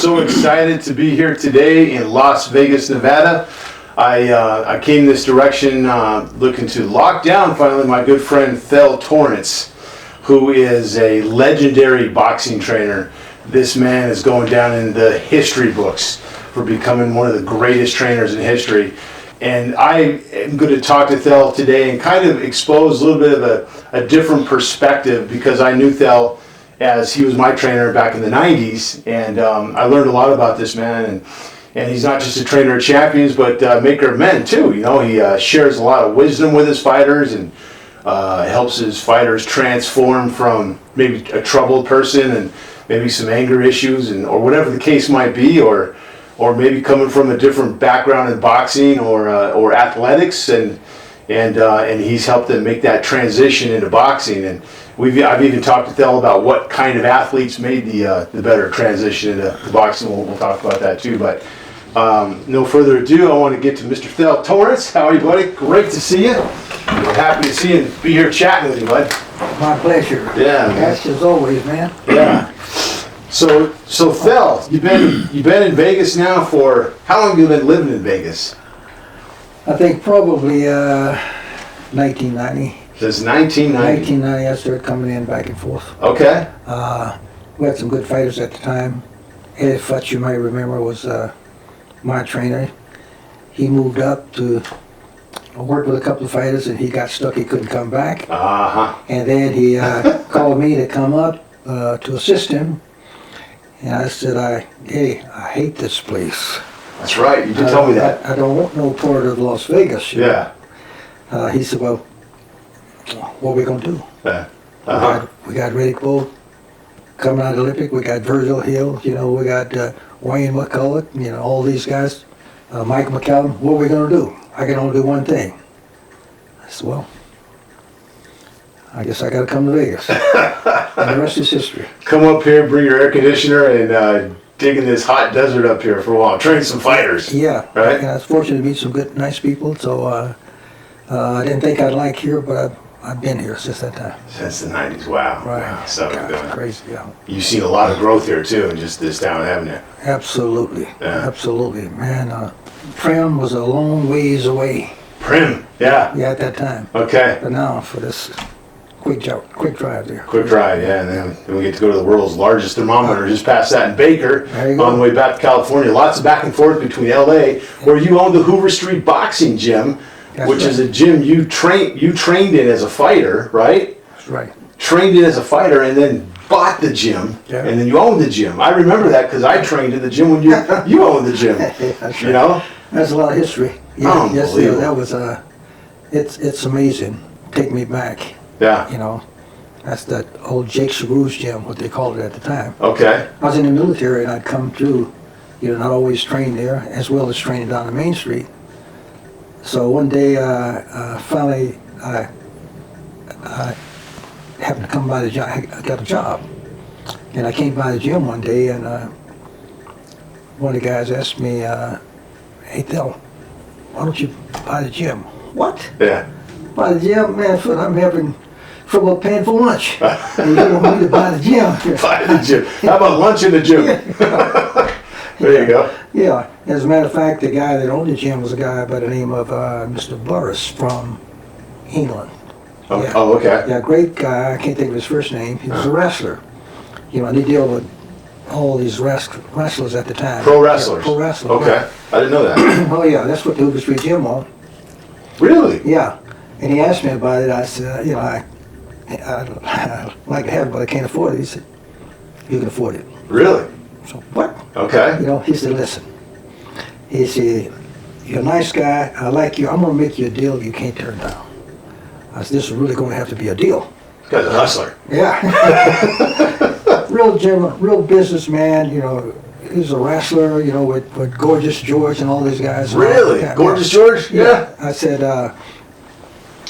so excited to be here today in Las Vegas, Nevada. I came this direction looking to lock down finally my good friend Thell Torrence, who is a legendary boxing trainer. This man is going down in the history books for becoming one of the greatest trainers in history. And I am going to talk to Thell today and kind of expose a little bit of a different perspective, because I knew Thell as he was my trainer back in the 90s, and I learned a lot about this man. And he's not just a trainer of champions, but maker of men too. You know, he shares a lot of wisdom with his fighters and helps his fighters transform from maybe a troubled person and maybe some anger issues or whatever the case might be, or maybe coming from a different background in boxing or athletics, and he's helped them make that transition into boxing. And I've even talked to Thell about what kind of athletes made the better transition into boxing. We'll talk about that too. But no further ado, I want to get to Mr. Thell Torrence. How are you, buddy? Great to see you. We're happy to see you and be here chatting with you, bud. My pleasure. Yeah, man. As always, man. Yeah. So Thell, you've been in Vegas now for how long have you been living in Vegas? I think probably 1990. Since 1990. 1990, I started coming in back and forth. Okay. We had some good fighters at the time. Eddie Futch, you might remember, was my trainer. He moved up to work with a couple of fighters, and he got stuck. He couldn't come back. And then he called me to come up to assist him. And I said, Eddie, I hate this place. That's right. You did tell me that. I don't want no part of Las Vegas. Yeah. He said, well, what are we going to do? Yeah. We got Riddick Bowe coming out of the Olympic. We got Virgil Hill. You know, we got Wayne McCallum. You know, all these guys. Mike McCallum. What are we going to do? I can only do one thing. I said, well, I guess I got to come to Vegas. And the rest is history. Come up here, bring your air conditioner, and dig in this hot desert up here for a while. Train some fighters. Yeah. Right? And I was fortunate to meet some good, nice people. So I didn't think I'd like here, but I've been here since that time. Since the 90s. Wow. Right. Wow. So God, crazy, yeah. You've seen a lot of growth here, too, in just this town, haven't you? Absolutely. Yeah. Absolutely. Man, Prim was a long ways away. Prim. Yeah. Yeah, at that time. Okay. But now for this quick drive there. Quick drive, yeah, and then we get to go to the world's largest thermometer, just past that in Baker, There you go. on the way back to California. Lots of back and forth between LA, where you own the Hoover Street Boxing Gym, That's which right. is a gym you trained in as a fighter, right? That's right. Trained in as a fighter, and then bought the gym, Yeah. and then you owned the gym. I remember that because I trained in the gym when you owned the gym. That's You right. know? That's a lot of history. Yeah, yes, Unbelievable. that was it's amazing. Take me back. Yeah. You know, that's that old Jake Sarou's gym, what they called it at the time. Okay. I was in the military and I'd come through, you know, not always trained there, as well as training down the Main Street. So one day, finally, I happened to come by the job. I got a job, and I came by the gym one day, and one of the guys asked me, "Hey, Thell, why don't you buy the gym?" What? Yeah. Buy the gym, man? I'm having trouble paying for lunch, and you don't want me to buy the gym. Buy the gym. How about lunch in the gym? There you go. Yeah, as a matter of fact, the guy that owned the gym was a guy by the name of Mr. Burris from England. Oh, Yeah. oh, okay. Yeah, great guy. I can't think of his first name. He was a wrestler. You know, and he dealt with all these wrestlers at the time. Pro wrestlers. Yeah, pro wrestlers. Okay. I didn't know that. Yeah. Oh yeah, that's what the Hoover Street Gym was. Really? Yeah, and he asked me about it. I said, you know, I'd like to have it, but I can't afford it. He said, you can afford it. Really? So what? Okay. You know, he said, listen. He said, you're a nice guy. I like you. I'm going to make you a deal you can't turn down. I said, this is really going to have to be a deal. This guy's a hustler. Yeah. Real businessman, you know. He's a wrestler, you know, with Gorgeous George and all these guys. Really? Yeah, Gorgeous George? Yeah. I said,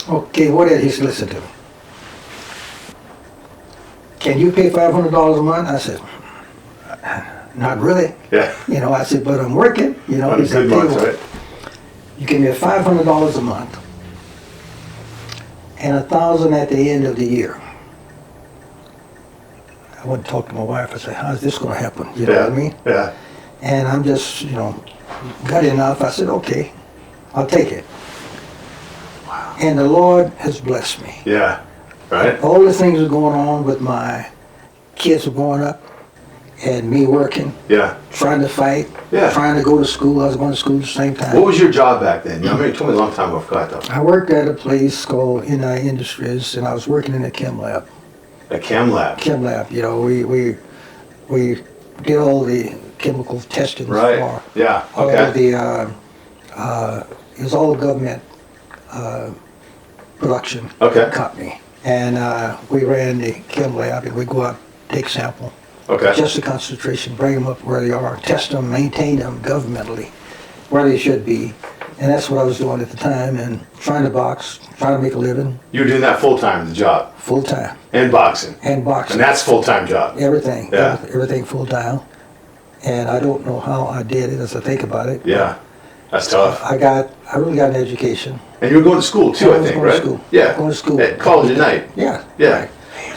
okay, what is he? He said, listen to me. Can you pay $500 a month? I said, not really. Yeah. You know, I said, but I'm working. You know, On a he said, good month, "Tell you right? what, you give me $500 a month and $1,000 at the end of the year. I went and talked to my wife. I said, how's this going to happen? You know what I mean? Yeah. And I'm just, got enough. I said, okay, I'll take it. Wow. And the Lord has blessed me. Yeah. Right. All the things are going on with my kids are growing up and me working, Yeah. trying to fight, Yeah. trying to go to school. I was going to school at the same time. What was your job back then? You told me a long time ago. I forgot though. I worked at a place called NI Industries, and I was working in a chem lab. A chem lab. Chem lab, we did all the chemical testing Right. for Yeah. all Okay. the, it was all government production Okay. company. And we ran the chem lab, and we go out, take sample, Okay. just the concentration, bring them up where they are, test them, maintain them governmentally, where they should be. And that's what I was doing at the time, and trying to box, trying to make a living, You were doing that full time, the job, full time, and boxing, and boxing. and that's full time job. Everything, Yeah. everything full time. And I don't know how I did it as I think about it. Yeah. That's tough. I really got an education. And you were going to school too, I was think, going to right? school. Yeah. Going to school. At college at night. Yeah. Yeah. Right.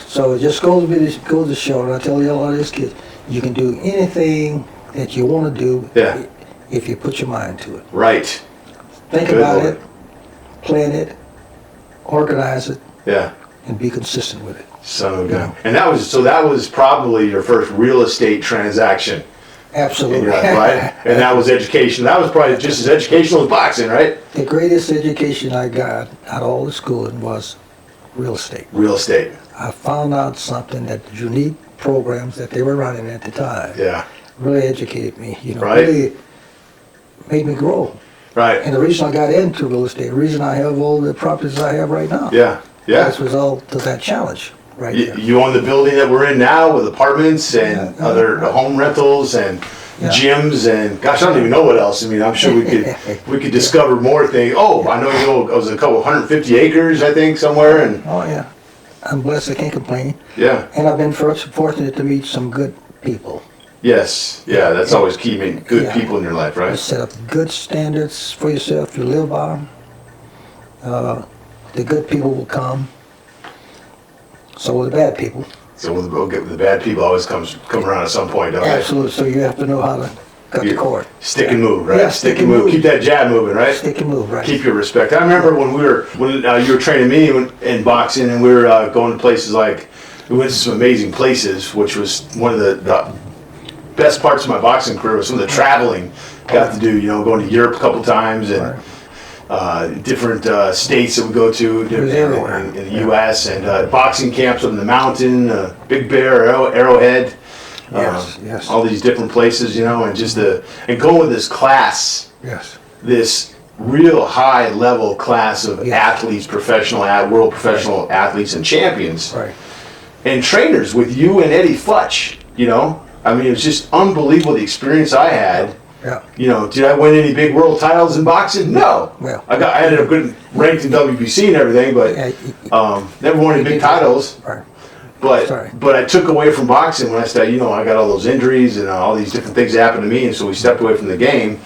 So it just goes to show, and I tell you a lot of these kids, you can do anything that you want to do Yeah. if you put your mind to it. Right. Think Good about Lord. it, plan it, organize it, Yeah. and be consistent with it. Son of a gun. And that was probably your first real estate transaction. Absolutely. Yeah, right? And that was education. That was probably just as educational as boxing, right? The greatest education I got out of all the schooling was real estate. Real estate. I found out something that the unique programs that they were running at the time Yeah. really educated me, Right. really made me grow. Right. And the reason I got into real estate, the reason I have all the properties I have right now, Yeah. Yeah. that's a result of that challenge right there. You own the building that we're in now with apartments and Yeah. other home rentals and Yeah. gyms and gosh, I don't even know what else. I mean, I'm sure we could discover more things. Oh, I know it was a couple 150 acres, I think, somewhere, and Oh yeah, I'm blessed, I can't complain. yeah. And I've been fortunate to meet some good people. Yes, yeah, that's always key. Meeting good Yeah. people in your life, You right? set up good standards for yourself, you live by 'em. The good people will come. So will the bad people. So the bad people always come around at some point, don't they? Absolutely, so you have to know how to cut the cord. Stick and move, right? Yeah, stick and move. Keep that jab moving, right? Stick and move, right. Keep your respect. I remember when you were training me in boxing, and we were going to places like, we went to some amazing places, which was one of the best parts of my boxing career was some of the traveling got to do, going to Europe a couple times and different states that we go to in the U.S. and boxing camps up in the mountain, Big Bear, Arrowhead. Yes. All these different places, and just and going with this class, Yes. this real high level class of Yeah. athletes, world professional athletes and champions, Right. and trainers with you and Eddie Futch. I mean, it was just unbelievable the experience I had. Yeah. Did I win any big world titles in boxing? No. Well. I ended up getting ranked in WBC and everything, but never won any big titles. Right. Sorry. But I took away from boxing when I started, I got all those injuries and all these different things happened to me, and so we stepped away from the game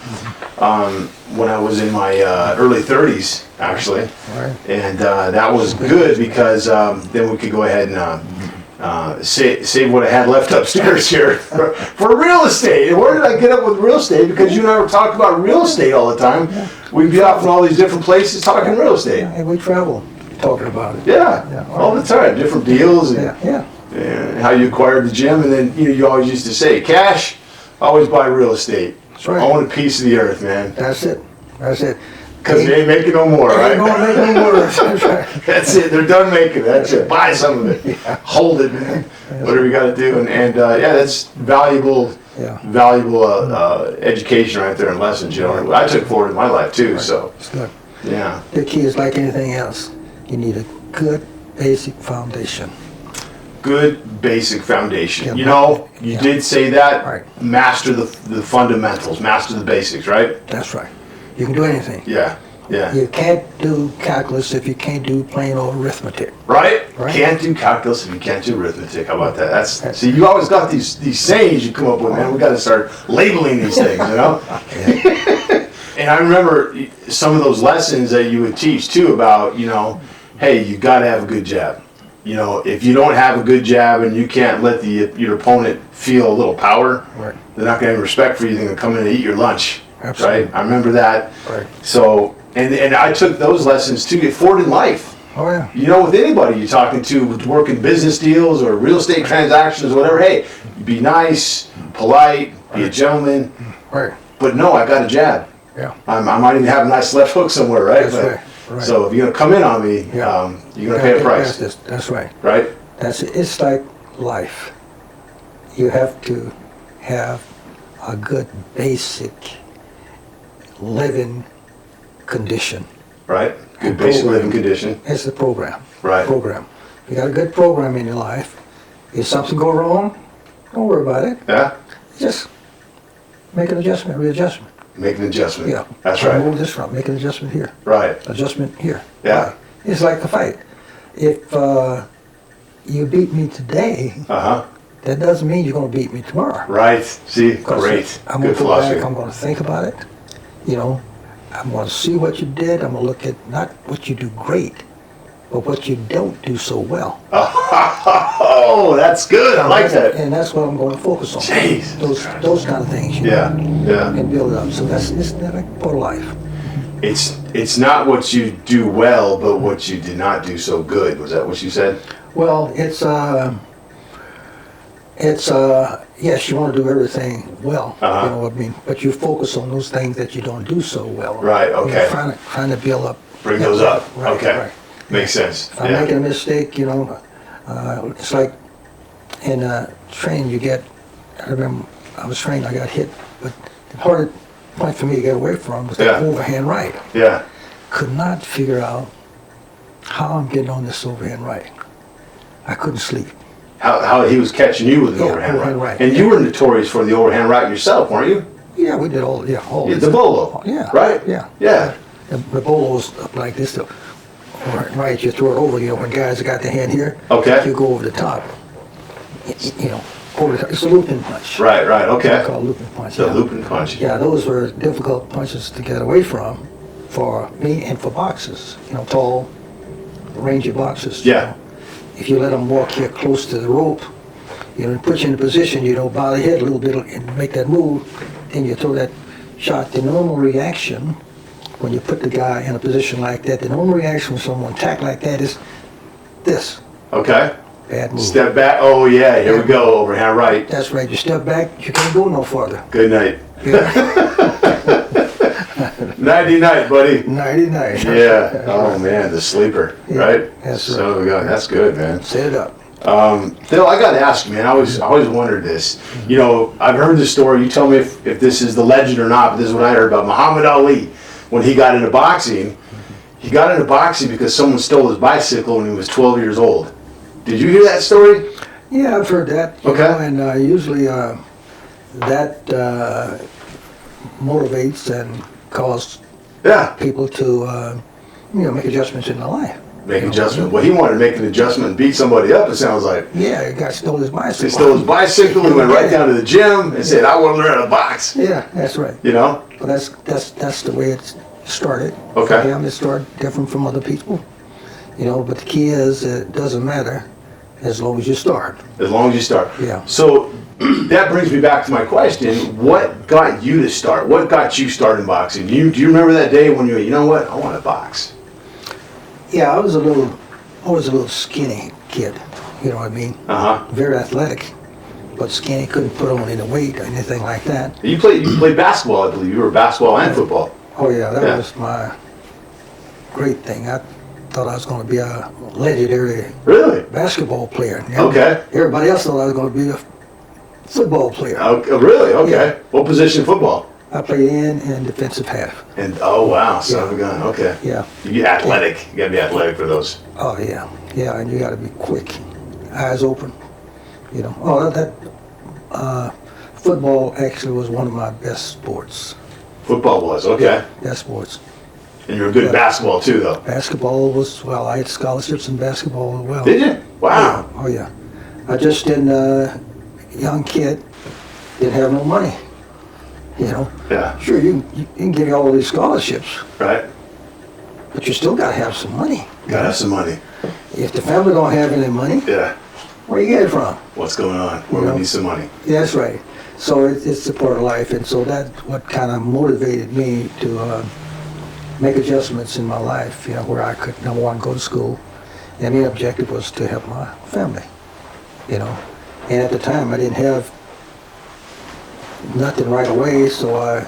when I was in my early 30s, actually. Right. And that was good because then we could go ahead and save what I had left upstairs here for real estate. And where did I get up with real estate? Because you and I were talking about real estate all the time. We'd be off in all these different places talking real estate. And we travel talking about it. Yeah, all the time. Different deals and, Yeah. and how you acquired the gym. And then you always used to say, Cash, always buy real estate. That's right. I want a piece of the earth, man. That's it. Because they ain't making no more, right? Ain't gonna make no more. That's right. That's it. They're done making it. That's it. Buy some of it. Hold it, man. Whatever you got to do. And that's valuable, Yeah. education right there and lessons. I took forward in my life too. So It's good. yeah, The key is like anything else. You need a good basic foundation. good basic foundation. Yeah. You Yeah. did say that. Right. Master the fundamentals. Master the basics. Right. That's right. You can do anything. Yeah. Yeah. You can't do calculus if you can't do plain old arithmetic. Right? Right. Can't do calculus if you can't do arithmetic. How about that? See, you always got these sayings you come up with, man. We got to start labeling these things, And I remember some of those lessons that you would teach too about, hey, you got to have a good jab. If you don't have a good jab and you can't let your opponent feel a little power, Right. They're not going to have respect for you. They're going to come in and eat your lunch. Absolutely. Right? I remember that. Right. So, and I took those lessons to get forward in life. Oh, yeah. You know, with anybody you're talking to, with working business deals or real estate transactions, whatever, hey, be nice, polite, be a gentleman. Right. But no, I got a jab. Yeah. I might even have a nice left hook somewhere, right? That's But, right. Right. So if you're going to come in on me, Yeah. you're going to pay a price. That's right. Right? It's like life. You have to have a good basic living condition. Right? Good basic living condition. It's the program. Right. Program. You got a good program in your life. If something go wrong, don't worry about it. Yeah? Just make an adjustment, readjustment. Make an adjustment. Yeah. That's I'll right. move this from. Make an adjustment here. Right. Adjustment here. Yeah. Right. It's like a fight. If you beat me today, Uh-huh. that doesn't mean you're going to beat me tomorrow. Right. See? 'Cause Great. I'm Good going to go philosophy. back, I'm going to think about it. You know, I'm going to see what you did. I'm going to look at not what you do great, but what you don't do so well. Oh, that's good. I like that. And that's what I'm going to focus on. Jeez. Those kind of things. You Yeah. know, Yeah. and build it up. So that's like part of life. It's not what you do well, but what you did not do so good. Was that what you said? Well, it's yes, you want to do everything well, Uh-huh. you know what I mean, but you focus on those things that you don't do so well. Right, okay. You're trying to build up. Bring those up. Right, Okay. right. Makes sense. If I'm making a mistake, you know, it's like in training you get, I remember I was trained, I got hit, but the hardest point for me to get away from was that overhand right. Yeah. Could not figure out how I'm getting on this overhand right. I couldn't sleep. How he was catching you with an overhand right. And you were notorious for the overhand right yourself, weren't you? Yeah, we did all The bolo. Yeah. Right? Yeah. Yeah. The bolo was up like this. The right, you throw it over. You know, when guys got their hand here, Okay. you go over the top. You know, over the top. It's a looping punch. Right, right, okay. It's called looping punch. The looping punch. Yeah, those were difficult punches to get away from for me and for boxers. You know, tall, rangy boxers. Yeah. You know. If you let them walk here close to the rope, you know, put you in a position, you know, bow the head a little bit and make that move, then you throw that shot. The normal reaction when you put the guy in a position like that, the normal reaction when someone attack like that is this. Okay. Bad move. Step back. Oh, yeah, here we go. Overhand right. That's right. You step back, you can't go no farther. Good night. Yeah. Nighty night, buddy. 99. Yeah. Oh, man, the sleeper, Yeah, right? that's So we got. That's good, man. Set it up. Phil, I got to ask you, man. I always wondered this. You know, I've heard this story. You tell me if this is the legend or not, but this is what I heard about Muhammad Ali. When he got into boxing, he got into boxing because someone stole his bicycle when he was 12 years old. Did you hear that story? Yeah, I've heard that. You know, and usually that motivates and causes people to, you know, make adjustments in their life. Make adjustment. Well, he wanted to make an adjustment and beat somebody up, it sounds like. Yeah, the guy stole his bicycle. He stole his bicycle, he went right down to the gym and said, I want to learn how to box. Yeah, that's right. You know? Well, that's the way it started. Okay. For him, it started different from other people. You know, but the key is it doesn't matter as long as you start. As long as you start. Yeah. So that brings me back to my question. What got you to start? What got you started in boxing? Do you remember that day when you went, you know what, I want to box? Yeah, I was a little skinny kid. You know what I mean? Uh-huh. Very athletic, but skinny. Couldn't put on any weight or anything like that. You played basketball, I believe. You were basketball and football. Oh yeah, that was my great thing. I thought I was going to be a legendary basketball player. You know? Okay. Everybody else thought I was going to be a football player. Really? Okay. Yeah. What position in football? I played in and defensive half. And oh wow, son of a gun. Okay. Yeah. You get athletic. You gotta be athletic for those. Oh yeah, yeah, and you got to be quick, eyes open. You know. Oh, that football actually was one of my best sports. Football was okay. Best sports. And you're good at basketball too, though. Basketball was I had scholarships in basketball as well. Did you? Wow. Oh yeah. I just didn't. Young kid, didn't have no money. You know. Yeah. Sure, you can give you all these scholarships, Right. but you still got to have some money. Gotta have some money. If the family don't have any money, Yeah. where you get it from? What's going on? Where You we know. need some money. Yeah, that's right. So it's a part of life, and so that's what kind of motivated me to make adjustments in my life, where I could, number one, go to school, and the objective was to help my family, And at the time, I didn't have nothing right away, so I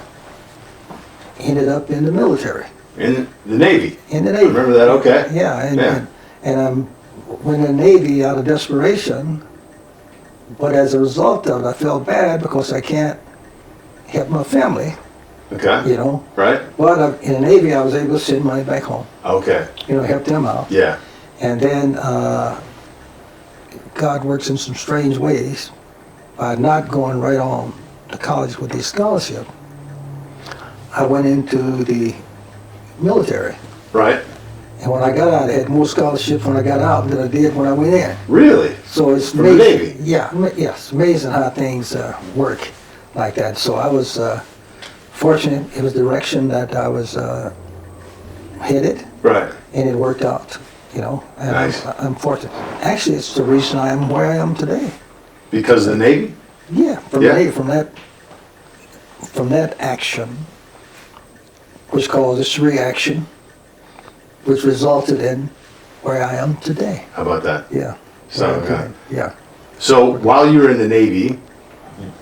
ended up in the military. In the Navy? In the Navy. I remember that, okay. Yeah, and I went in the Navy out of desperation, but as a result of it, I felt bad because I can't help my family. Okay. Right. But in the Navy, I was able to send money back home. Okay. Help them out. Yeah. And then God works in some strange ways by not going right on to college with the scholarship. I went into the military. Right. And when I got out, I had more scholarships when I got out than I did when I went in. Really? So it's From the amazing. Navy? Yeah, yes, amazing how things work like that. So I was fortunate. It was the direction that I was headed, Right. and it worked out. And Nice. I'm fortunate. Actually, it's the reason I am where I am today. Because of the Navy? Yeah, from Yeah. the Navy, from that action, which caused this reaction, which resulted in where I am today. How about that? Yeah. Son of a gun. Yeah. So while you were in the Navy,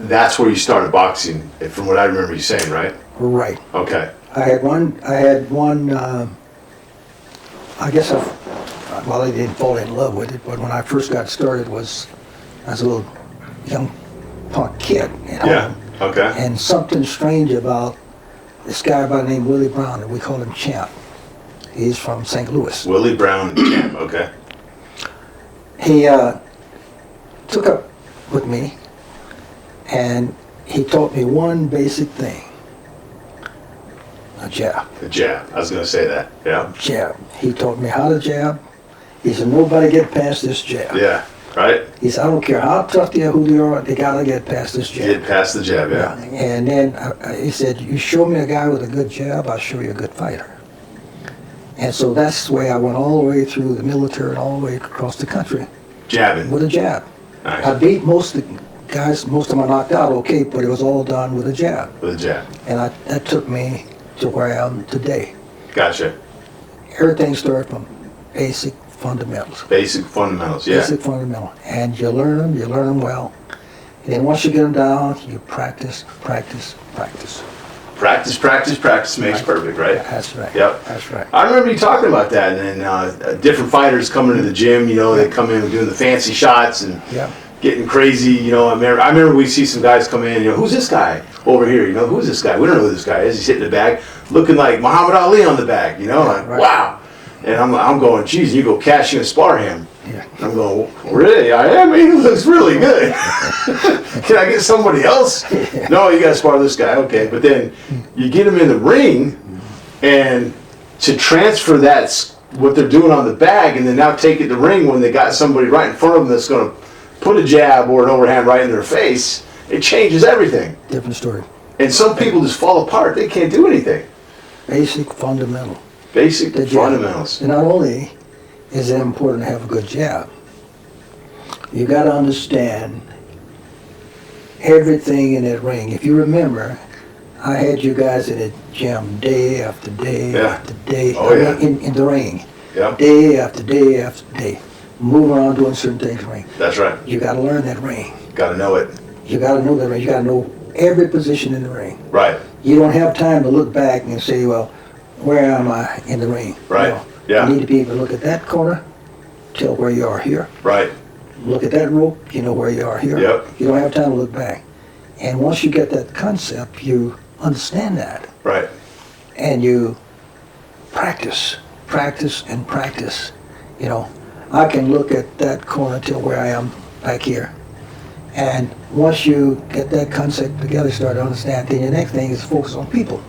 that's where you started boxing, from what I remember you saying, right? Right. Okay. I had one. I guess I didn't fall in love with it, but when I first got started, I was a little young punk kid at home. Yeah. Okay. And something strange about this guy by the name Willie Brown, and we call him Champ. He's from St. Louis. Willie Brown Champ. Okay. He took up with me, and he taught me one basic thing: a jab. The jab. I was going to say that. Yeah. Jab. He taught me how to jab. He said, nobody get past this jab. Yeah. Right. He said, I don't care how tough they are, who they are, they gotta get past this jab. Get past the jab. Yeah. And then he said, you show me a guy with a good jab, I'll show you a good fighter. And so that's the way I went all the way through the military and all the way across the country Jabbing. with a jab. Nice. I beat most of the guys, most of them I knocked out okay, but it was all done with a jab. With a jab. And that took me to where I am today. Gotcha. Everything started from basic fundamentals. Basic fundamentals. Yeah. Basic fundamental. And you learn them well. And then once you get them down, you practice. Practice makes perfect, right? That's right. Yep. That's right. I remember you talking about that, and then different fighters coming to the gym, they come in and doing the fancy shots and Yeah. getting crazy, I remember we see some guys come in, who's this guy over here, who's this guy? We don't know who this guy is. He's hitting the bag, looking like Muhammad Ali on the bag, like, right. wow. And I'm going, geez, you go, Cash, you gonna spar him. Yeah. And I'm going, really? I am? He looks really good. Can I get somebody else? No, you gotta spar this guy. Okay, but then you get him in the ring, and to transfer what they're doing on the bag, and then now take it to the ring when they got somebody right in front of them that's gonna put a jab or an overhand right in their face, it changes everything. Different story. And some people just fall apart. They can't do anything. Basic fundamental. Basic The jab. fundamentals. And not only is it important to have a good jab, you got to understand everything in that ring. If you remember, I had you guys in the gym day after day after day. Oh, yeah. In the ring. Yep. Day after day after day. Moving around doing certain things in the ring. That's right. You got to learn that ring. Got to know it. You got to know that ring. You got to know every position in the ring. Right. You don't have time to look back and say, well, where am I in the ring? Right. No. Yeah. You need to be able to look at that corner, tell where you are here. Right. Look at that rope, you know where you are here. Yep. You don't have time to look back. And once you get that concept, you understand that. Right. And you practice. I can look at that corner till where I am back here. And once you get that concept together, start to understand, then the next thing is focus on people.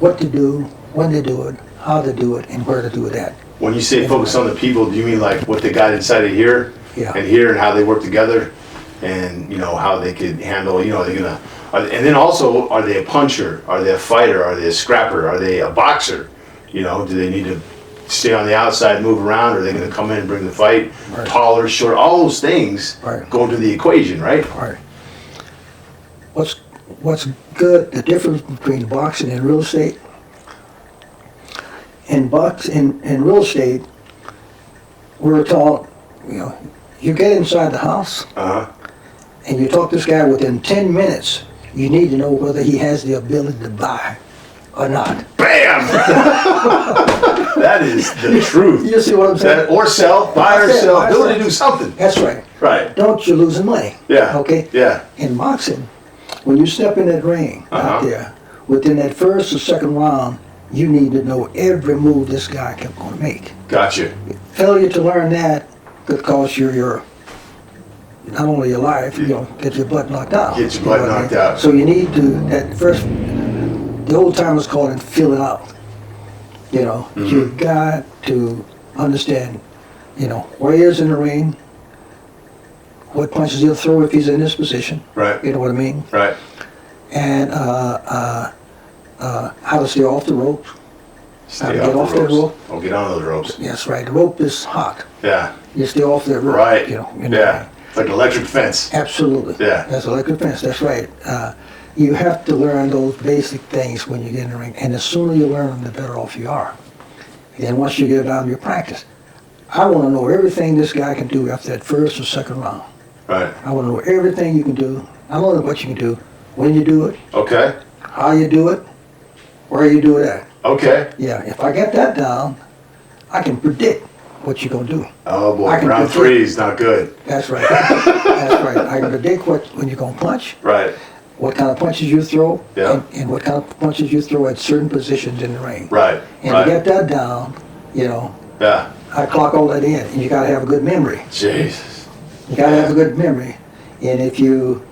What to do, when to do it, how to do it, and where to do it at. When you say focus on the people, do you mean like what they got inside of here Yeah. and here, and how they work together, and how they could handle? They're gonna. And then also, are they a puncher? Are they a fighter? Are they a scrapper? Are they a boxer? Do they need to stay on the outside, move around? Or are they going to come in and bring the fight? Right. Taller, short, all those things Right. go into the equation, right? Right. what's good, the difference between boxing and real estate. In real estate, we're taught, you get inside the house and you talk to this guy within 10 minutes, you need to know whether he has the ability to buy or not. Bam! That is the truth. You see what I'm saying? Or sell, buy or sell, ability to do something. That's right. Right. Don't you losing money. Yeah. Okay? Yeah. In boxing, when you step in that ring out there, within that first or second round, you need to know every move this guy kept going to make. Gotcha. Failure to learn that could cost you not only your life, get your butt knocked out. Get your butt knocked out. So you need to, the old timers call it feel it out. You've got to understand, where he is in the ring, what punches he'll throw if he's in this position. Right. You know what I mean? Right. And how to stay off the rope. Stay How to get off the rope. Don't get on those ropes. Yes, right. The rope is hot. Yeah. You stay off that rope. Right. Yeah. It's like an electric fence. Absolutely. Yeah. That's electric fence. That's right. You have to learn those basic things when you get in the ring. And the sooner you learn them, the better off you are. And once you get it out of your practice, I want to know everything this guy can do after that first or second round. Right. I want to know everything you can do. I want to know what you can do, when you do it, Okay. how you do it, where you do it at. Okay. Yeah, if I get that down, I can predict what you're going to do. Oh boy, I can round predict- 3 is not good. That's right. That's right. I can predict when you're going to punch, Right. what kind of punches you throw, Yeah. and what kind of punches you throw at certain positions in the ring. Right. And Right. to get that down, Yeah. I clock all that in, and you got to have a good memory. Jesus. You got to have a good memory. And if you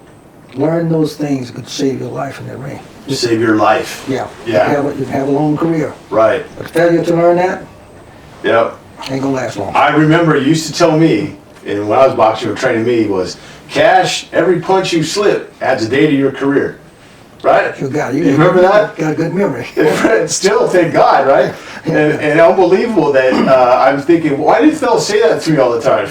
learn those things, it could save your life in the ring. Save your life. Yeah. Yeah. You have a long career. Right. But failure to learn that Yep. ain't gonna last long. I remember you used to tell me, and when I was boxing or training me, was, Cash, every punch you slip adds a day to your career. Right? You got it. You remember that? Got a good memory. Still, thank God, right? And unbelievable that I'm thinking, why did Phil say that to me all the time?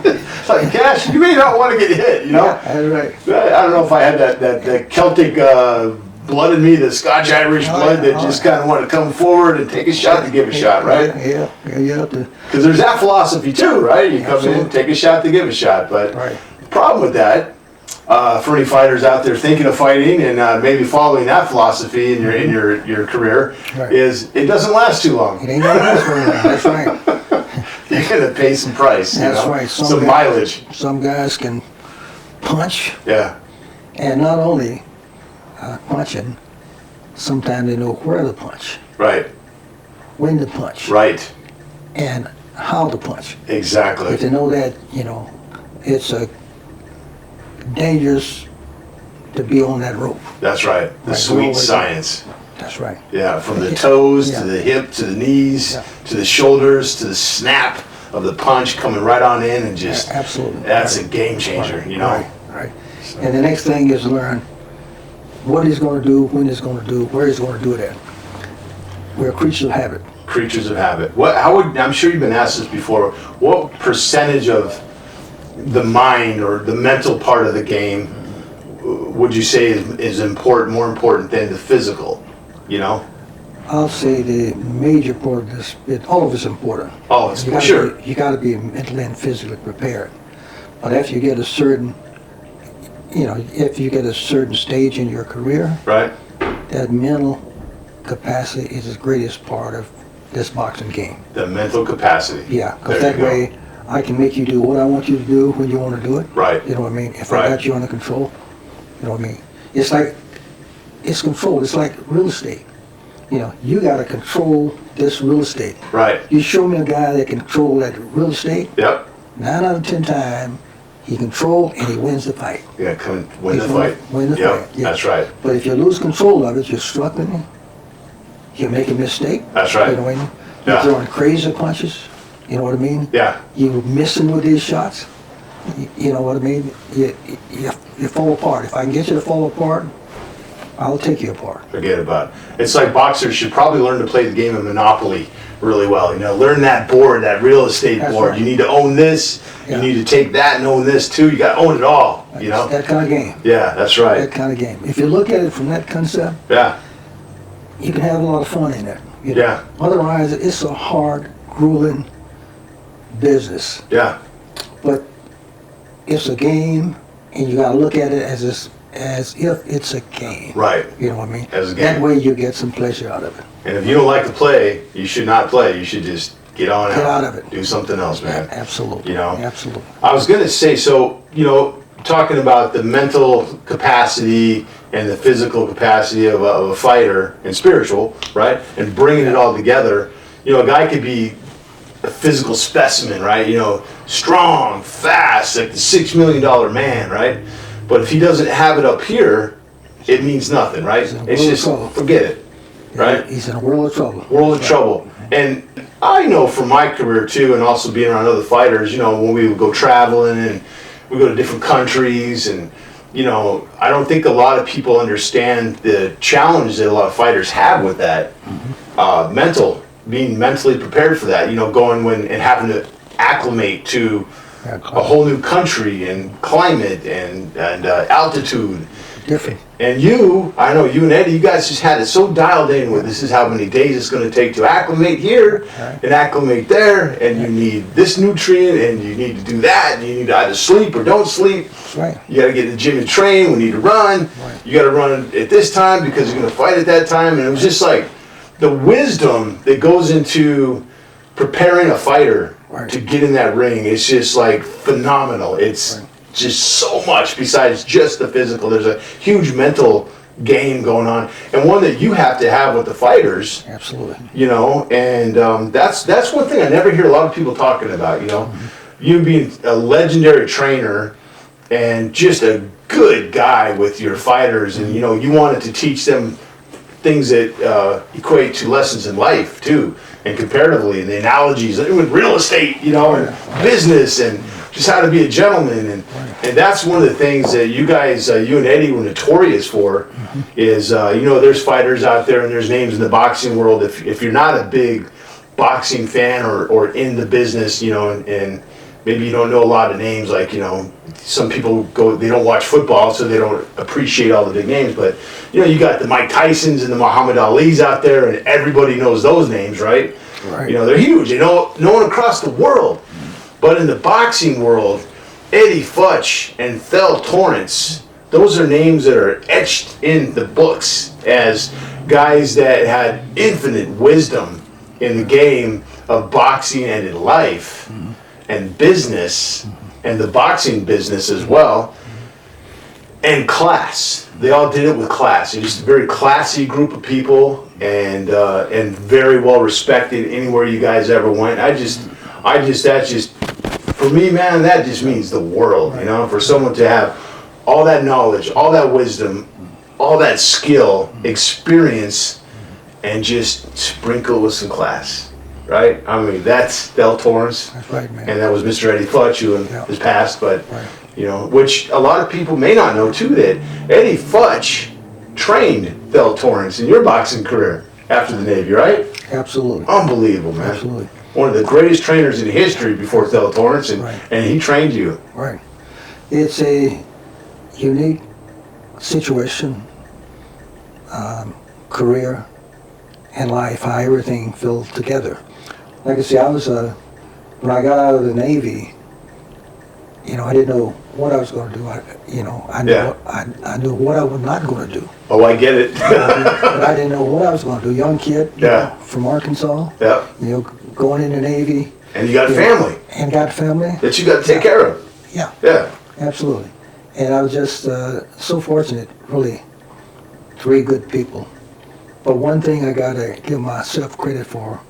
It's like, Cash, you may not want to get hit, Yeah, that's right. I don't know if I had that Celtic blood in me, the Scotch-Irish blood that just kind of wanted to come forward and take a shot to give a shot, right? Yeah, you have to. Because there's that philosophy too, right? You come Absolutely. in, take a shot to give a shot. But Right. the problem with that, for any fighters out there thinking of fighting and maybe following that philosophy in your career, Right. is it doesn't last too long. It ain't gonna last very long. That's right. You're gonna pay some price, That's right. some mileage. Some guys can punch, Yeah, and not only punching, sometimes they know where to punch, right, when to punch, right, and how to punch. exactly. If they know that, it's a dangerous to be on that rope. That's right. The Right, sweet always- science. That's right. Yeah, from the toes Yeah. to the hip to the knees Yeah. to the shoulders to the snap of the punch coming right on in and just Absolutely. that's Right. a game changer, Right, right. And the next thing is learn what he's going to do, when he's going to do, where he's going to do it at. We're creatures of habit. Creatures of habit. I'm sure you've been asked this before. What percentage of the mind or the mental part of the game would you say is important, more important than the physical? I'll say the major part of this, all of it's important. Oh, it's You gotta sure. You got to be mentally and physically prepared. But if you get a certain, stage in your career, Right. that mental capacity is the greatest part of this boxing game. The mental capacity. Yeah, because There that you go. way I can make you do what I want you to do when you want to do it. Right. You know what I mean? If Right. I got you under control, you know what I mean? It's control. It's like real estate. You got to control this real estate. Right. You show me a guy that can control that real estate, Yep. 9 out of 10 times, he controls and he wins the fight. Yeah, come win the He's fight. win the Yep, fight. Yeah. that's right. But if you lose control of it, you're struggling. You make a mistake. That's right. You know what I mean? Yeah. You're throwing crazy punches. You know what I mean? Yeah. You're missing with these shots. You know what I mean? You fall apart. If I can get you to fall apart, I'll take you apart. Forget about it. It's like boxers should probably learn to play the game of Monopoly really well. Learn that board, that real estate That's board. right. You need to own this. Yeah. You need to take that and own this too. You got to own it all. It's that kind of game. Yeah, that's right. That kind of game. If you look at it from that concept, Yeah, you can have a lot of fun in it. yeah, Otherwise, it's a hard, grueling business. yeah. But it's a game, and you got to look at it as if it's a game. Right. You know what I mean? As a game. That way, you get some pleasure out of it. And if you don't like to play, you should not play. You should just get on Get out of it. Do something else, man. Absolutely. Absolutely. I was going to say, so, talking about the mental capacity and the physical capacity of a fighter and spiritual, right? And bringing it all together, a guy could be a physical specimen, right? Strong, fast, like the $6 million man, right? But if he doesn't have it up here, it means nothing, right? It's just, forget it, right? He's in a world of trouble. World of trouble. And I know from my career too, and also being around other fighters, when we would go traveling and we go to different countries, and I don't think a lot of people understand the challenge that a lot of fighters have with that. Being mentally prepared for that, going and having to acclimate to a whole new country and climate and altitude. Different. And I know you and Eddie, you guys just had it so dialed in with this is how many days it's going to take to acclimate here and acclimate there, and you need this nutrient and you need to do that, and you need to either sleep or don't sleep. That's right. You got to get in the gym and train. We need to run. Right. You got to run at this time because you're going to fight at that time. And it was just like the wisdom that goes into preparing a fighter to get in that ring. It's just like phenomenal. It's just so much besides just the physical. There's a huge mental game going on, and one that you have to have with the fighters. Absolutely. And that's one thing I never hear a lot of people talking about. You being a legendary trainer and just a good guy with your fighters, and you wanted to teach them things that equate to lessons in life too, and comparatively, and the analogies with real estate, and business, and just how to be a gentleman, and that's one of the things that you guys, you and Eddie, were notorious for. Is there's fighters out there and there's names in the boxing world. If you're not a big boxing fan or in the business, and maybe you don't know a lot of names, like some people they don't watch football, so they don't appreciate all the big names. But you got the Mike Tysons and the Muhammad Alis out there, and everybody knows those names, right? Right. They're huge. They know known across the world. But in the boxing world, Eddie Futch and Thell Torrence, those are names that are etched in the books as guys that had infinite wisdom in the game of boxing and in life and business and the boxing business as well, and class. They all did it with class. They're just a very classy group of people, and very well respected anywhere you guys ever went. That's just, for me, man, that just means the world, for someone to have all that knowledge, all that wisdom, all that skill, experience, and just sprinkle with some class, right? I mean, that's Thell Torrence. That's right, man. And that was Mr. Eddie Futch, who has passed, but, Right. Which a lot of people may not know, too, that Eddie Futch trained Thell Torrence in your boxing career after the Navy, right? Absolutely. Unbelievable, man. Absolutely. One of the greatest trainers in history before Thell Torrence, and he trained you. Right. It's a unique situation, career, and life, how everything fell together. Like I say, when I got out of the Navy, I didn't know what I was going to do. I knew what I was not going to do. Oh, I get it. But I didn't know what I was going to do. Young kid, from Arkansas. Yeah. Going in the Navy. And you got family. And got family. That you got to take care of. Yeah. Yeah. Absolutely. And I was just so fortunate, really, 3 good people. But one thing I got to give myself credit for,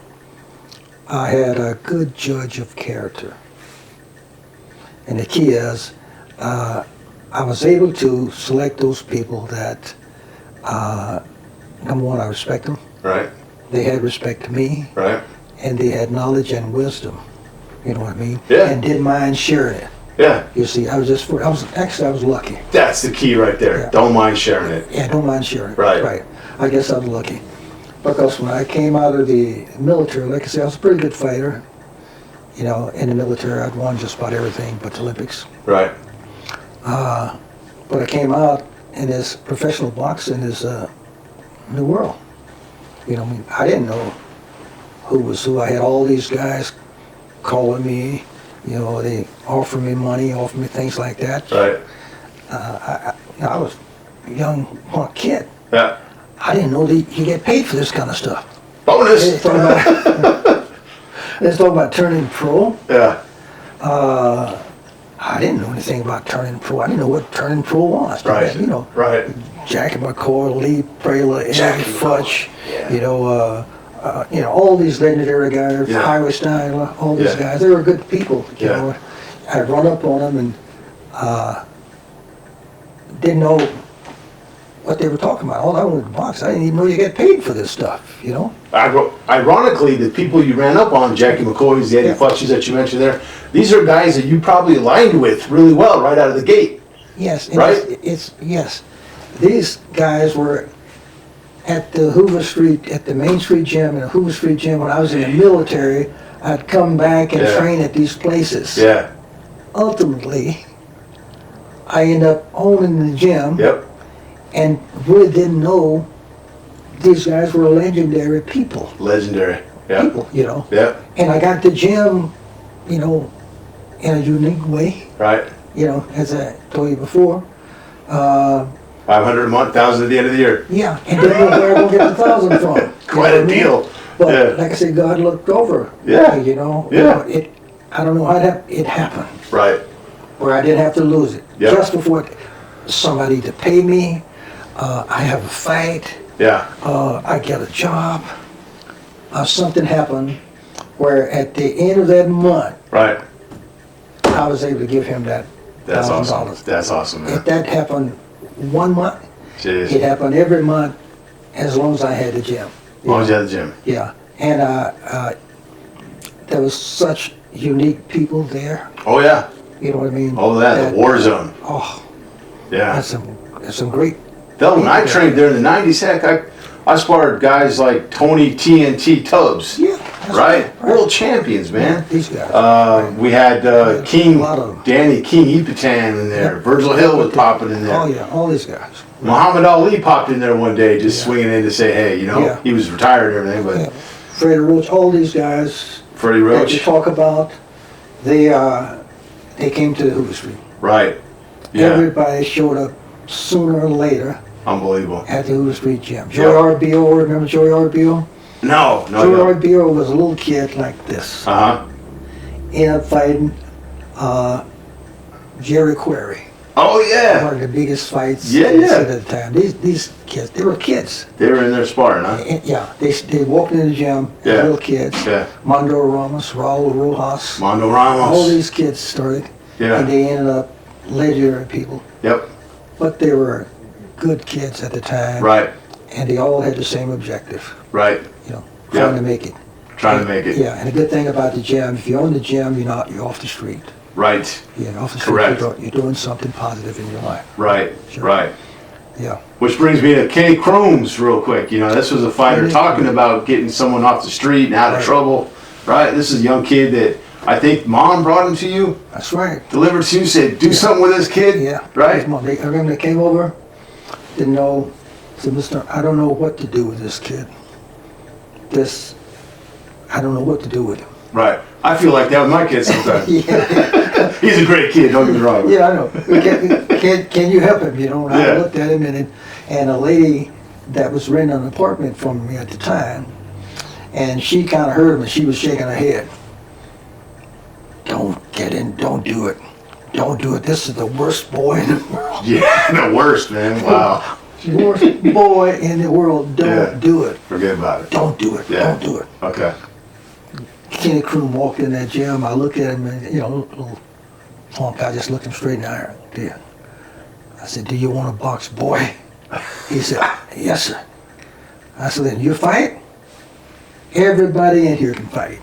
I had a good judge of character. And the key is, I was able to select those people that, number one, I respect them. Right. They had respect to me. Right. And they had knowledge and wisdom. You know what I mean? Yeah. And didn't mind sharing it. Yeah. You see, I was lucky. That's the key right there. Yeah. Don't mind sharing it. Yeah, don't mind sharing. Right. Right. I guess I was lucky. Because when I came out of the military, like I said, I was a pretty good fighter. You know, in the military, I'd won just about everything but the Olympics. Right. But I came out, and this professional boxing is a new world. You know, I mean, I didn't know who was who. I had all these guys calling me. You know, they offered me money, offered me things like that. Right. I was a young kid. Yeah. I didn't know that you get paid for this kind of stuff. Bonus. Let's talk about turning pro. Yeah. I didn't know anything about turning pro. I didn't know what turning pro was. Right. You know, Right. Jackie McCoy, Lee Prela, Eddie Futch, Yeah. you know, all these legendary guys, Yeah. Highway Style, all these Yeah. guys. They were good people. You Yeah. know, I'd run up on them and didn't know what they were talking about. All I wanted to box. I didn't even know you get paid for this stuff. You know. Ironically, the people you ran up on, Jackie McCoy's, the Eddie Yeah. Futches that you mentioned there, these are guys that you probably aligned with really well right out of the gate. Yes. And Right? It's yes. These guys were at the Hoover Street, at the Main Street Gym and the Hoover Street Gym when I was in the military. I'd come back and Yeah. train at these places. Yeah. Ultimately, I ended up owning the gym Yep. and really didn't know these guys were legendary people. Legendary. Yeah. People, you know. Yeah. And I got the gym, you know, in a unique way, Right. you know, as I told you before. 500 a month, 1,000 at the end of the year. Yeah, and didn't know where I'm gonna get the 1,000 from. You Quite know a what I mean? deal. But Yeah. like I said, God looked over. Yeah. You know. Yeah. I don't know how it happened, Right. where I didn't have to lose it. Yeah. Just before somebody to pay me, I have a fight, Yeah. I get a job, something happened where at the end of that month, Right. I was able to give him that That's awesome. $1,000. That's awesome, man. If that happened one month, it Jeez. happened every month as long as I had the gym. As long as you had the gym. Yeah, and there was such unique people there. Oh, yeah. You know what I mean? Oh, that, the war zone. Oh, Yeah. that's some great. Hell, when I trained there in the 90s, heck, I sparred guys like Tony TNT Tubbs. Yeah. that's Right? World champions, man. These guys. We had King, A lot of 'em. Danny King Epatan in there. Yeah. Virgil Hill was popping in there. Oh yeah, all these guys. Muhammad Ali popped in there one day, just swinging in to say, hey, you know, Yeah. he was retired and everything, but Yeah. Freddie Roach, all these guys Freddie that you Roach, talk about, they came to the Hoover Street. right? Yeah, Everybody showed up sooner or later unbelievable. at the Hoover Street Gym. Yeah. Joey Arbio, remember Joey Arbio? No, Joey no. Arbio was a little kid like this. Uh-huh. Ended up fighting Jerry Quarry. Oh, yeah. One of the biggest fights Yeah, in the yeah. city at the time. These kids, they were kids. They were in there sparring, huh? And, yeah, they walked in the gym as Yeah. little kids. Yeah. Mondo Ramos, Raul Rojas, Mondo all Ramos. these kids started, Yeah. and they ended up legendary people. Yep. But they were good kids at the time, Right. and they all had the same objective, Right. you know, Yeah. trying to make it. Trying to make it. Yeah, and the good thing about the gym, if you own the gym, you're off the street. Right. You're off the street. Correct. You're doing something positive in your life. Right. Sure. Right. Yeah. Which brings me to Kenny Cromes real quick. You know, this was a fighter Kenny. talking about getting someone off the street and out of Right. trouble. Right. This is a young kid that I think mom brought him to you, That's right. delivered to you, said, do something with this kid. Yeah. Right. Come on, I remember they came over, didn't know, said, Mister, I don't know what to do with this kid. I don't know what to do with him. Right. I feel like that with my kids sometimes. Yeah, He's a great kid, don't get me wrong. yeah, I know. Can you help him? You know, and Yeah. I looked at him, and a lady that was renting an apartment from me at the time, and she kind of heard him, and she was shaking her head. Don't get in, don't do it. Don't do it. This is the worst boy in the world. Yeah, the worst, man. Wow. Worst boy in the world. Don't Yeah. do it. Forget about it. Don't do it. Yeah. Don't do it. Okay. Kenny Kroom walked in that gym. I looked at him, and little punk. I just looked him straight in the eye. Did. I said, "Do you want to box, boy?" He said, "Yes, sir." I said, "Then you fight. Everybody in here can fight.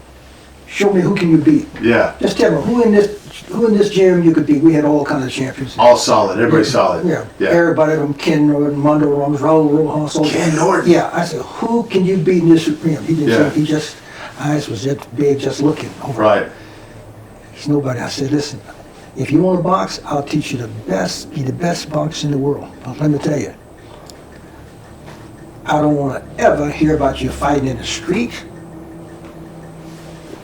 show me who can you beat. Yeah. Just tell me who in this gym you could beat. We had all kinds of champions. All solid. Everybody's solid. Yeah. Yeah. Everybody from Ken Norton, Mondo Ramos, Raul Rojas. Ken Norton. Yeah. I said, who can you beat in this gym? He didn't Yeah. say, he just, eyes was just big, just looking over. Right. He's nobody. I said, listen, if you want to box, I'll teach you be the best boxer in the world. But let me tell you, I don't want to ever hear about you fighting in the street,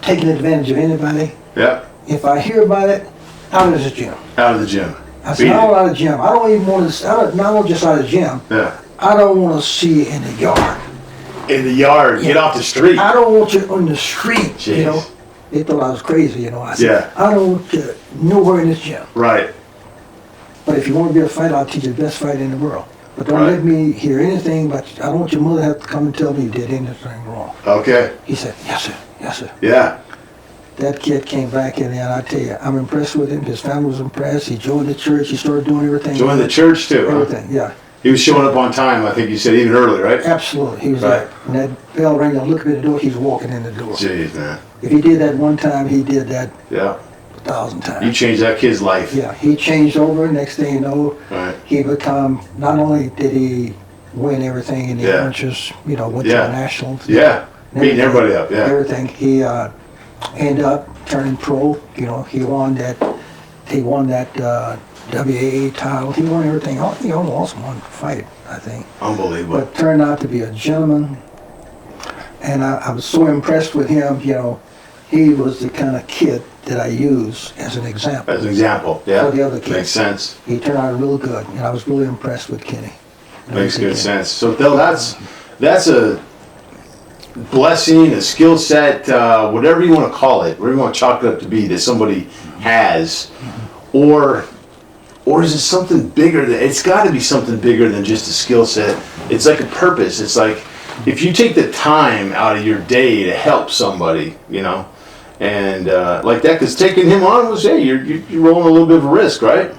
taking advantage of anybody. Yeah. If I hear about it, out of the gym. Out of the gym. I said, out of the gym. I don't even want to, not just out of the gym. Yeah. I don't want to see you in the yard. In the yard. Yeah. Get off the street. I don't want you on the street, Jeez. you know. They thought I was crazy, you know. I said, Yeah. I don't want you nowhere in this gym. Right. But if you want to be a fighter, I'll teach you the best fight in the world. But don't Right. let me hear anything, but I don't want your mother to have to come and tell me you did anything wrong. Okay. He said, yes, sir, yes, sir. Yeah. That kid came back in there, and I tell you, I'm impressed with him. His family was impressed. He joined the church. He started doing everything. Joined the church too. Huh? Everything, yeah. He was showing up on time. I think you said even early, right? Absolutely. He was Right. there. When that bell rang, I looked at the door, he's walking in the door. Jeez, man. If he did that one time, he did that Yeah. 1,000 times. You changed that kid's life. Yeah, he changed over. Next thing you know, Right. he become, not only did he win everything in the Yeah. amateurs, you know, went Yeah. to the nationals. Yeah. Beating everybody up. Yeah. Everything. He ended up turning pro. You know, he won that WAA title. He won everything. He only lost one fight, I think. Unbelievable. But turned out to be a gentleman. And I was so impressed with him. You know, he was the kind of kid that I use as an example. As an example. Yeah. For the other kids. Makes sense. He turned out real good, and I was really impressed with Kenny. Makes good sense. So Phil, that's a blessing, a skill set, whatever you want to call it, whatever you want to chalk it up to be, that somebody has, or is it something bigger? It's got to be something bigger than just a skill set. It's like a purpose. It's like if you take the time out of your day to help somebody, you know, and like that, because taking him on was, hey, you're rolling a little bit of a risk, right?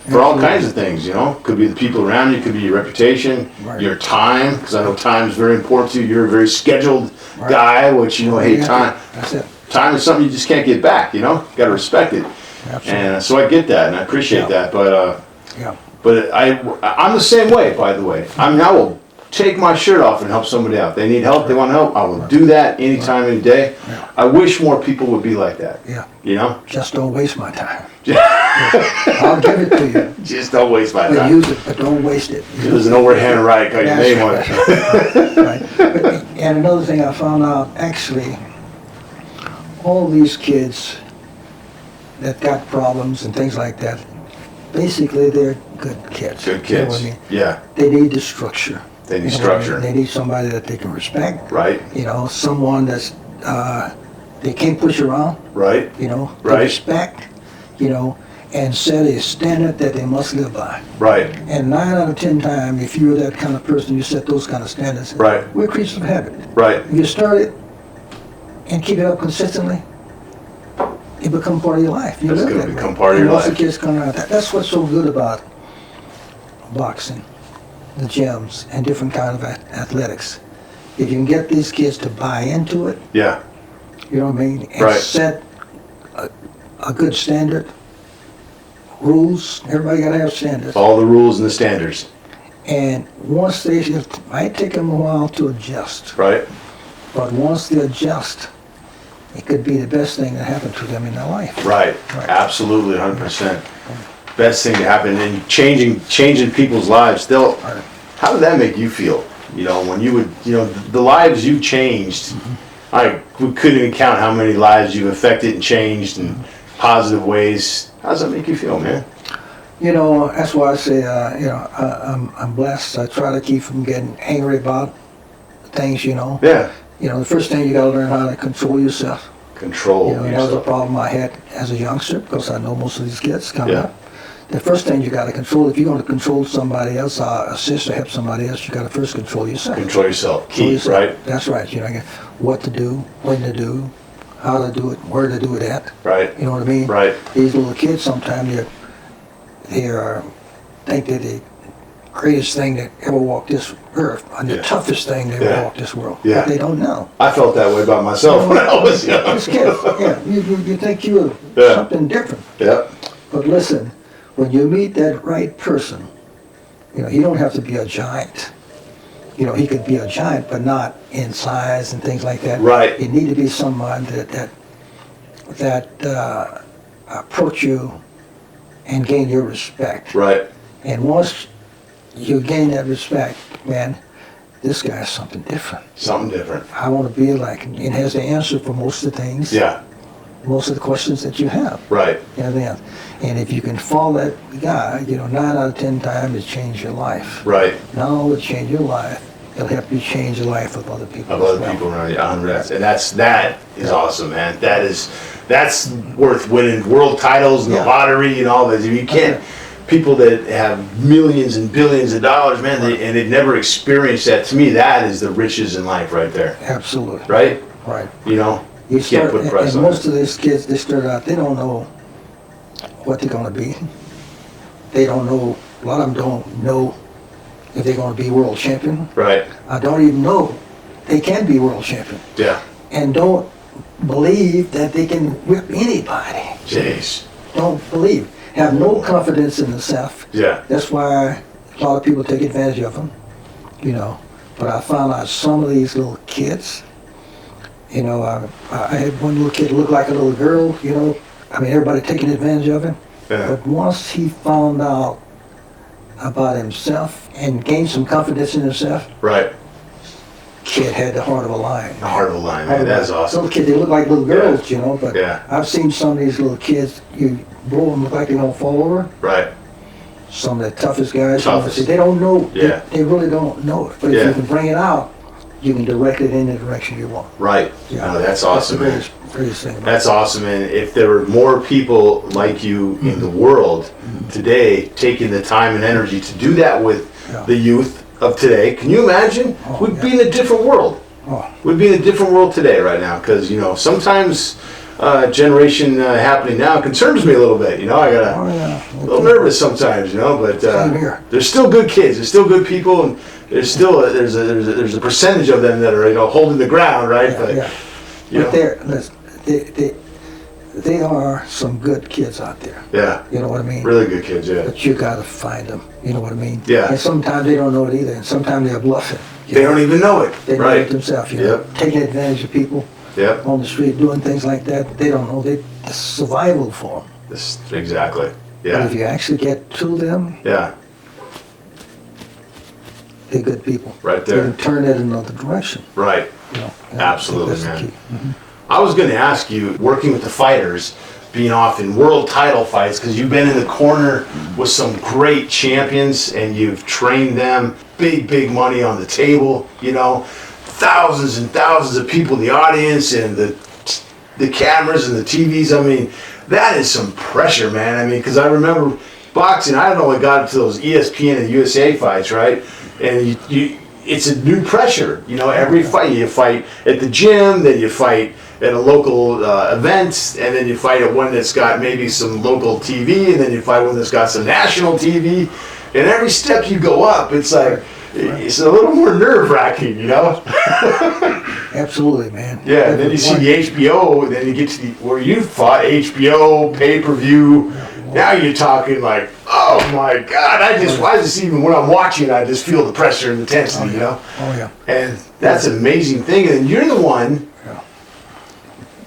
For all kinds of things, you know. Could be the people around you, could be your reputation, Right. your time, because I know time is very important to you. You're a very scheduled guy, which, you know, hey, time That's it. is something you just can't get back, you know. Got to respect it. Absolutely. And so I get that, and I appreciate Yeah. that. But Yeah. I'm the same way, by the way. I mean, I will take my shirt off and help somebody out. They need help, they want help, I will do that anytime, any day. Yeah. I wish more people would be like that, Yeah. you know. Just don't waste my time. I'll give it to you. Just don't waste my But time. use it, but don't waste it. There's nowhere hand right, got your name on it. Right. And another thing I found out, actually, all these kids that got problems and things like that, basically they're good kids. Good You know what kids. I mean? Yeah, They need the structure. they need You know what I mean? structure, They need somebody that they can respect. right? You know, someone that's, they can't push around, Right? you know. They Right. respect, you know, and set a standard that they must live by. Right. And 9 out of 10 times, if you're that kind of person, you set those kind of standards. Right. We're creatures of habit. Right. If you start it and keep it up consistently, it becomes part of your life. You It's live gonna that way. become part of And your once life. the kids come around, that's what's so good about boxing, the gyms, and different kind of athletics. If you can get these kids to buy into it, Yeah. you know what I mean, and Right. set a good standard, rules. Everybody got to have standards. All the rules and the standards, And once they, it might take them a while to adjust, right? but once they adjust, it could be the best thing that happened to them in their life. Right. Right. Absolutely, 100%. Best thing to happen, and changing people's lives. Still, Right. how did that make you feel? You know, when you would, you know, the lives you changed. We couldn't even count how many lives you've affected and changed in positive ways. How does that make you feel, man? You know, that's why I say, you know, I'm blessed. I try to keep from getting angry about things, you know. Yeah. You know, the first thing you got to learn how to control yourself. Control You know, that was a yourself. problem I had as a youngster, because I know most of these kids coming Yeah. up. The first thing you got to control, if you're going to control somebody else, assist or help somebody else, you got to first control yourself. Control yourself. Control Key, yourself. right? That's right. You know, what to do, when to do, how to do it, where to do it at. Right. You know what I mean? Right. These little kids sometimes they are think that they greatest thing that ever walked this earth, and the Yeah. toughest thing that Yeah. ever walked this world. Yeah. But they don't know. I felt that way about myself when I was young. This kid, yeah, you think you're Yeah. something different. Yep. But listen, when you meet that right person, you know, he don't have to be a giant. You know, he could be a giant, but not in size and things like that. Right. You need to be someone that approach you and gain your respect. Right. And once you gain that respect, man, this guy's something different. Something different. I want to be like him. It has the answer for most of the things, Yeah. most of the questions that you have. Right. Everything. And if you can follow that guy, you know, 9 out of 10 times it change your life. Right. Not only change your life, it'll help you change the life of other people. Of as other well. people around you. And that is awesome, man. That's worth winning world titles and Yeah. the lottery and all that. You can't. People that have millions and billions of dollars, man, and they've never experienced that. To me, that is the riches in life right there. Absolutely. Right? Right. You know? You can't start, put price and on most of these kids, they start out, they don't know what they're going to be. They don't know, a lot of them don't know if they're going to be world champion. Right. I don't even know they can be world champion. Yeah. And don't believe that they can whip anybody. Jeez. Don't believe. Have no confidence in themselves. Yeah. That's why a lot of people take advantage of them, you know. But I found out some of these little kids, you know, I had one little kid look like a little girl, you know. I mean, everybody taking advantage of him. Yeah. But once he found out about himself and gained some confidence in himself, Right. kid had the heart of a lion. The heart of a lion, man. That's awesome. Little kids, they look like little girls, you know, but Yeah. I've seen some of these little kids, you blow them, look like they're gonna fall over. Right. Some of the toughest guys, you know, Toughest. see, they don't know, Yeah. they really don't know it. But if Yeah. you can bring it out, you can direct it in the direction you want. Right. Yeah. No, that's awesome, the man. greatest thing about That's awesome, and if there were more people like you in the world today taking the time and energy to do that with Yeah. the youth of today, can you imagine? Oh, We'd yeah. be in a different world. Oh, We'd be in a different world today right now, because, you know, sometimes generation happening now concerns me a little bit, you know, I got oh yeah. a little nervous sometimes, you know, but Same here. there's still good kids, there's still good people, and there's still there's a percentage of them that are, you know, holding the ground, right? Yeah, But, yeah. you But know, they are some good kids out there. yeah, You know what I mean? really good kids, yeah. But you gotta find them. You know what I mean? Yeah. And sometimes they don't know it either, and sometimes they're bluffing. you They know? don't even know it, They know right? it themselves. You know, Yep. taking advantage of people Yep. on the street, doing things like that. They don't know. It's survival for them. Exactly. But Yeah. if you actually get to them, Yeah. they're good people. Right They there. can turn it in another direction. Right. You know. And Absolutely, I think that's the man. key. I was going to ask you, working with the fighters, being off in world title fights, because you've been in the corner with some great champions and you've trained them, big money on the table, you know, thousands and thousands of people in the audience and the cameras and the TVs. I mean, that is some pressure, man. I mean, because I remember boxing, I don't know what got to those ESPN and USA fights, right? And it's a new pressure, you know, every fight. You fight at the gym, then you fight at a local event, and then you fight at one that's got maybe some local TV, and then you fight one that's got some national TV. And every step you go up, it's like, it's a little more nerve-wracking, you know? Absolutely, man. Yeah, and then you see the HBO, and then you get to where you fought, HBO, pay-per-view. Now you're talking like, oh my God, why is this even, when I'm watching, I just feel the pressure and the intensity, you know? Oh yeah. And that's an amazing thing. And you're the one Yeah.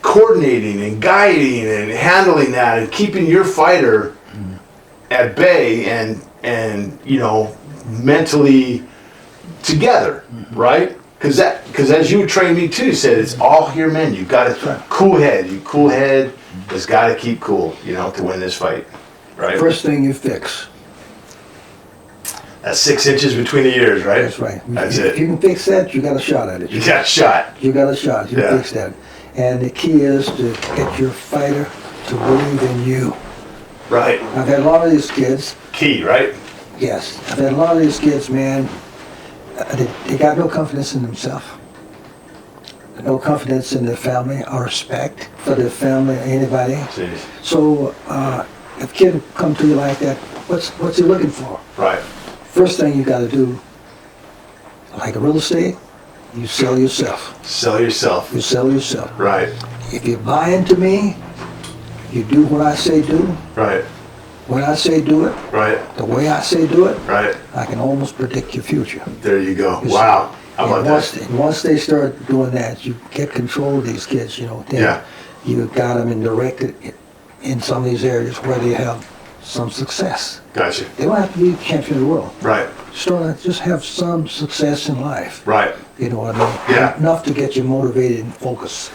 coordinating and guiding and handling that and keeping your fighter at bay and you know, mentally together, right? Because as you trained me too, you said it's all here, man. You've got to cool head. You cool head has got to keep cool, you know, to win this fight, right? First thing you fix. That's 6 inches between the ears, right? That's right. That's If it. you can fix that, you got a shot at it. You got shot. You got a shot. You Yeah. fix that. And the key is to get your fighter to believe in you. Right. I've had a lot of these kids. Key, right? Yes, I've had a lot of these kids, man. They got no confidence in themselves. No confidence in their family or respect for their family or anybody. Jeez. So if a kid come to you like that, what's he looking for? Right. first thing you got to do, like a real estate, you sell yourself. Sell yourself. You sell yourself. Right. If you buy into me, you do what I say do. Right. When I say do it, Right. the way I say do it, Right. I can almost predict your future. There you go. You Wow. How about that? Once they start doing that, you get control of these kids, then Yeah. you got them and directed in some of these areas where they have some success. Gotcha. They don't have to be champion of the world. Right. Just have some success in life. Right. You know what I mean? Yeah. Enough to get you motivated and focused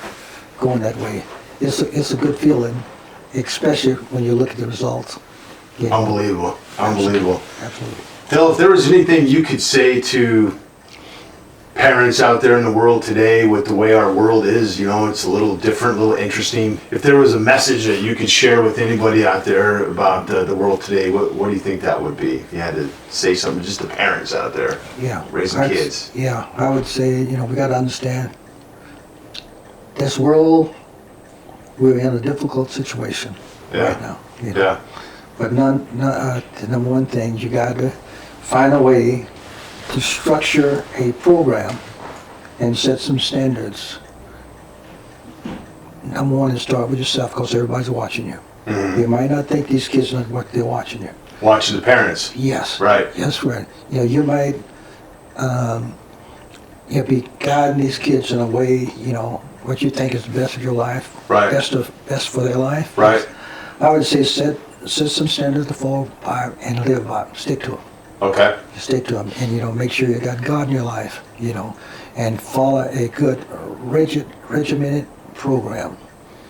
going that way. It's a good feeling, especially when you look at the results. You know? Unbelievable. Unbelievable. Absolutely. Phil, if there was anything you could say to parents out there in the world today with the way our world is, it's a little different, a little interesting. If there was a message that you could share with anybody out there about the world today, what do you think that would be? If you had to say something just to parents out there raising kids. Yeah, I would say, we got to understand this world, we're in a difficult situation right now. Yeah. But the number one thing, you got to find a way to structure a program and set some standards. Number one is start with yourself because everybody's watching you. Mm-hmm. You might not think these kids know what they're watching you. Watching the parents. Yes. Right. Yes, right. You might be guiding these kids in a way, what you think is the best of your life. Right. Best for their life. Right. I would say set some standards to follow by and live by. Stick to them. Okay. Stick to them, and make sure you got God in your life, and follow a good, regimented program.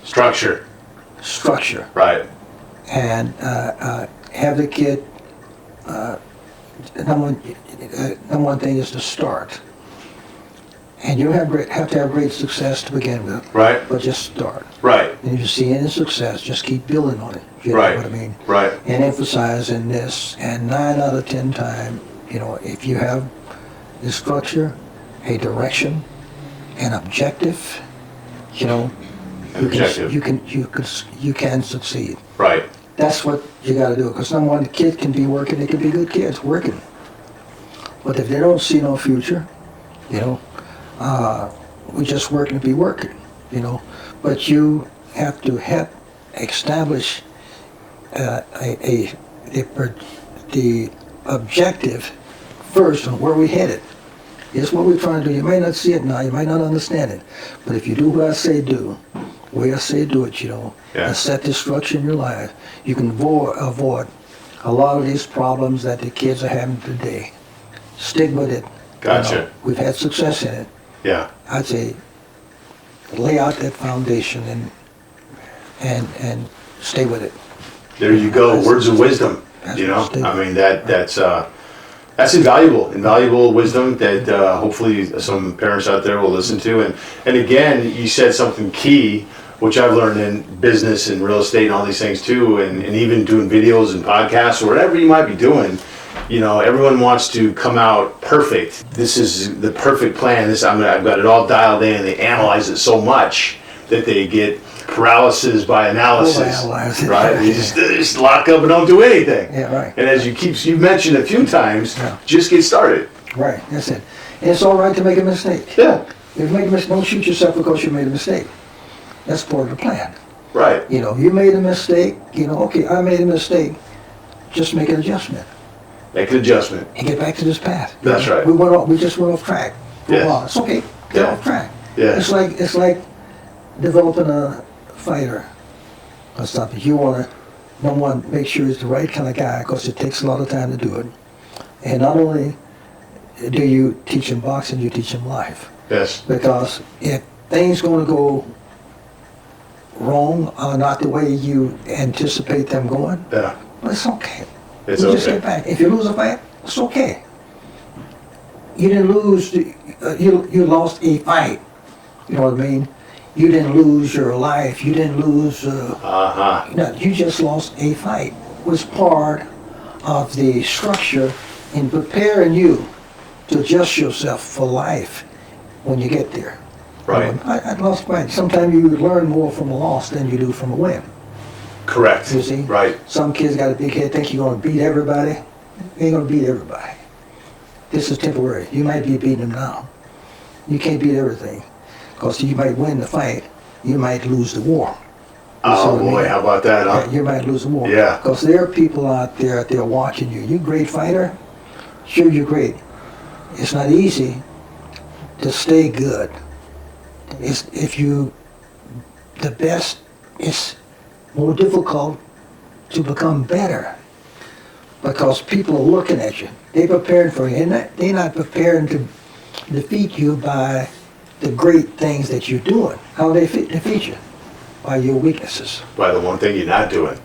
Structure. Right. And have the kid. Number one thing is to start. And you have to have great success to begin with. Right. But just start. Right. And if you see any success, just keep building on it. You know what I mean? Right. And emphasizing this. And 9 out of 10 times, if you have the structure, a direction, an objective, you can succeed. Right. That's what you got to do. Because number one, the kid can be working. They can be good kids working. But if they don't see no future, we just working to be working, But you have to help establish the objective first on where we headed. It's what we're trying to do. You may not see it now, you might not understand it, but if you do what I say do, the way I say do it, and set this structure in your life, you can avoid a lot of these problems that the kids are having today. Stick with it. Gotcha. We've had success in it. Yeah. I'd say lay out that foundation and stay with it. There you go. Words of wisdom. I mean that's invaluable wisdom that hopefully some parents out there will listen to. And again, you said something key, which I've learned in business and real estate and all these things too, and even doing videos and podcasts or whatever you might be doing. Everyone wants to come out perfect. This is the perfect plan. I've got it all dialed in. They analyze it so much that they get paralysis by analysis. Right? They just lock up and don't do anything. Yeah, right. And as you've mentioned a few times, just get started. Right, that's it. And it's all right to make a mistake. Yeah. If you make a mistake, don't shoot yourself because you made a mistake. That's part of the plan. Right. You made a mistake, okay, I made a mistake. Just make an adjustment. Make an adjustment. And get back to this path. That's right. We just went off track for a while. It's okay. Get off track. Yeah. It's like developing a fighter or something. You want to, number one, make sure he's the right kind of guy because it takes a lot of time to do it. And not only do you teach him boxing, you teach him life. Yes. Because if things going to go wrong or not the way you anticipate them going, well, it's okay. It's you okay. Just get back. If you lose a fight, it's okay. You didn't lose. You lost a fight. You know what I mean? You didn't lose your life. You didn't lose. You just lost a fight. It was part of the structure in preparing you to adjust yourself for life when you get there. Right. I lost a fight. Sometimes you learn more from a loss than you do from a win. Correct. You see? Right. Some kids got a big head, think you're going to beat everybody. You ain't going to beat everybody. this is temporary. You might be beating them now. You can't beat everything. Because you might win the fight, you might lose the war. Oh boy, how about that, huh? Yeah, you might lose the war. Yeah. Because there are people out there watching you. You're a great fighter. Sure, you're great. It's not easy to stay good. The best, it's more difficult to become better because people are looking at you. They're preparing for you. They're not preparing to defeat you by the great things that you're doing. How they defeat you? By your weaknesses. By the one thing you're not doing.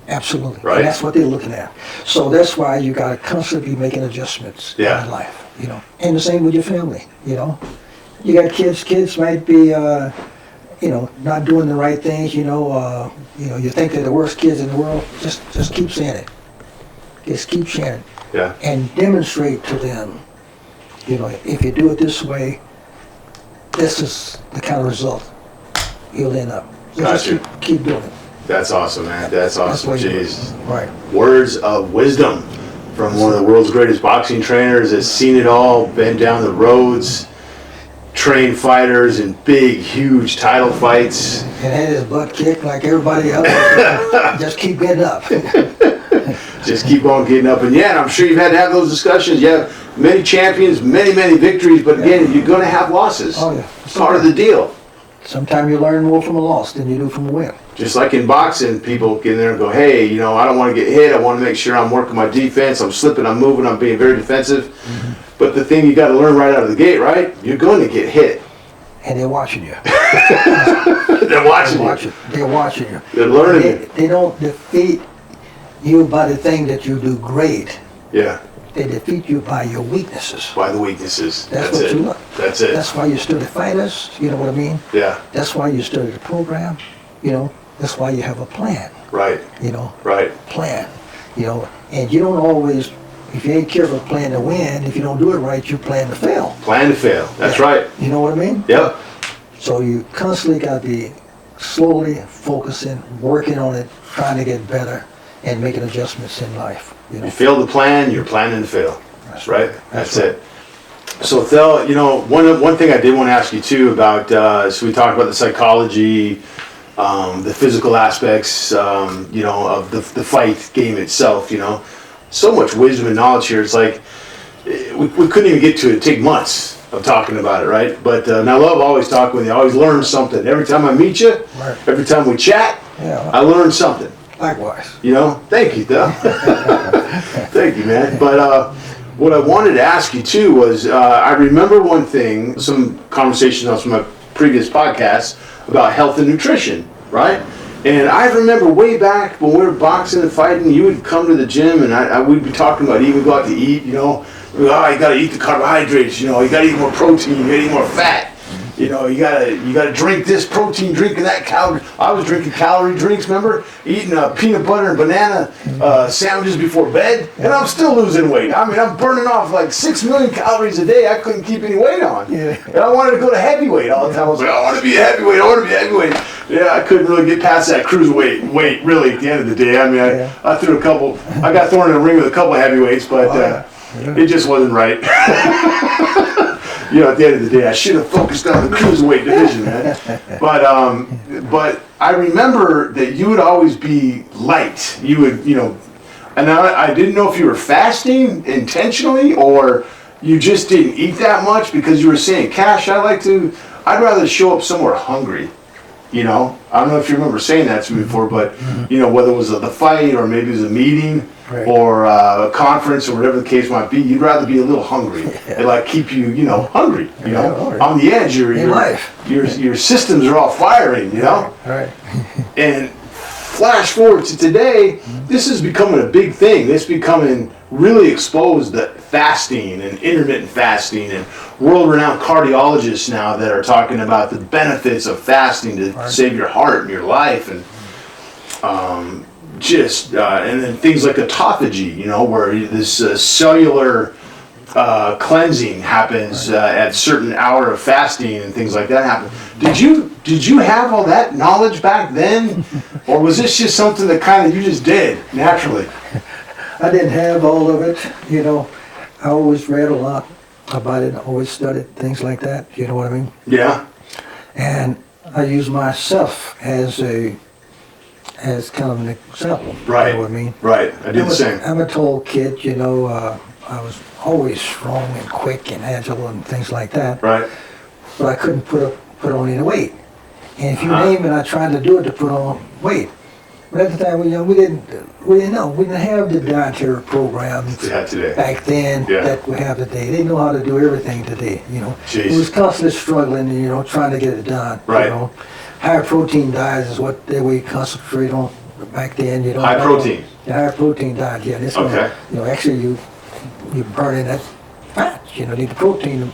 Absolutely. Right. And that's what they're looking at. So that's why you got to constantly be making adjustments in life, And the same with your family, You got kids. Kids might be, not doing the right things, you think they're the worst kids in the world. Just keep saying it. Just keep saying it. Yeah. And demonstrate to them, if you do it this way, this is the kind of result you'll end up. So Gotcha. just keep doing it. That's awesome, man. That's awesome. what you do. Jeez. Right. Words of wisdom from one of the world's greatest boxing trainers, has seen it all, been down the roads, trained fighters in big, huge title fights. And had his butt kicked like everybody else. Just keep getting up. Just keep on getting up. And I'm sure you've had to have those discussions. You have many champions, many victories, but again, you're going to have losses. Oh, yeah. It's part of the deal. Sometimes you learn more from a loss than you do from a win. Just like in boxing, people get in there and go, hey, I don't want to get hit. I want to make sure I'm working my defense. I'm slipping, I'm moving, I'm being very defensive. Mm-hmm. But the thing you got to learn right out of the gate, right? You're going to get hit. And they're watching you. They're watching you. They're watching you. They're learning you. They don't defeat you by the thing that you do great. Yeah. They defeat you by your weaknesses. By the weaknesses. That's what it. you look. That's it. That's why you study fighters, you know what I mean? Yeah. That's why you study the program, That's why you have a plan. Right. Right. Plan. And you don't always, if you ain't careful plan to win, if you don't do it right, you plan to fail. Plan to fail. That's right. You know what I mean? Yep. So you constantly got to be slowly focusing, working on it, trying to get better, and making adjustments in life. You fail to plan, you're planning to fail. That's right? right. That's it. So Thell, one thing I did want to ask you too about, so we talked about the psychology, the physical aspects, of the fight game itself, So much wisdom and knowledge here. It's like, we couldn't even get to it. It'd take months of talking about it, right? But and I love always talking with you. I always learn something. Every time I meet you, Right. every time we chat, I learn something. Likewise. Thank you, Thell. Thank you, man. But what I wanted to ask you too was, I remember one thing, some conversations on some of my previous podcasts about health and nutrition, right? And I remember way back when we were boxing and fighting, you would come to the gym and we'd be talking about even go out to eat, you got to eat the carbohydrates, you got to eat more protein, you got to eat more fat. You gotta drink this protein drink and that calorie. I was drinking calorie drinks, remember? Eating peanut butter and banana sandwiches before bed, and I'm still losing weight. I mean, I'm burning off like 6 million calories a day. I couldn't keep any weight on. Yeah. And I wanted to go to heavyweight all the time. I was like, I want to be a heavyweight. Yeah, I couldn't really get past that cruiserweight weight, really, at the end of the day. I mean, I threw I got thrown in a ring with a couple of heavyweights, but it just wasn't right. At the end of the day, I should have focused on the cruiserweight division, man. But I remember that you would always be light. You would, and I didn't know if you were fasting intentionally or you just didn't eat that much because you were saying, Cash, I'd rather show up somewhere hungry. I don't know if you remember saying that to me before, but, whether it was the fight or maybe it was a meeting, right, or a conference or whatever the case might be, you'd rather be a little hungry. And keep you, hungry, on the edge. Your systems are all firing, Right. And flash forward to today, this is becoming a big thing. It's becoming really exposed, that fasting and intermittent fasting, and world-renowned cardiologists now that are talking about the benefits of fasting to save your heart and your life, and and then things like autophagy, where this cellular cleansing happens at certain hour of fasting and things like that happen. Did you have all that knowledge back then, or was this just something that kind of you just did naturally? I didn't have all of it, I always read a lot about it, always studied things like that, you know what I mean? Yeah. And I use myself as kind of an example, Right. you know what I mean? Right. I do the same. I'm a tall kid, you know, I was always strong and quick and agile and things like that, Right. but I couldn't put on any weight. And if you name it, I tried to do it to put on weight. But at the time, we didn't know. We didn't have the dietary programs Yeah, today. back then Yeah. that we have today. They know how to do everything today, you know. Jeez. It was constantly struggling, you know, trying to get it done. Right. You know. High protein diets is what we concentrate on back then, you know. High protein. The high protein diet, yeah. This one, Okay. you know, actually you burning that fat, you know, need the protein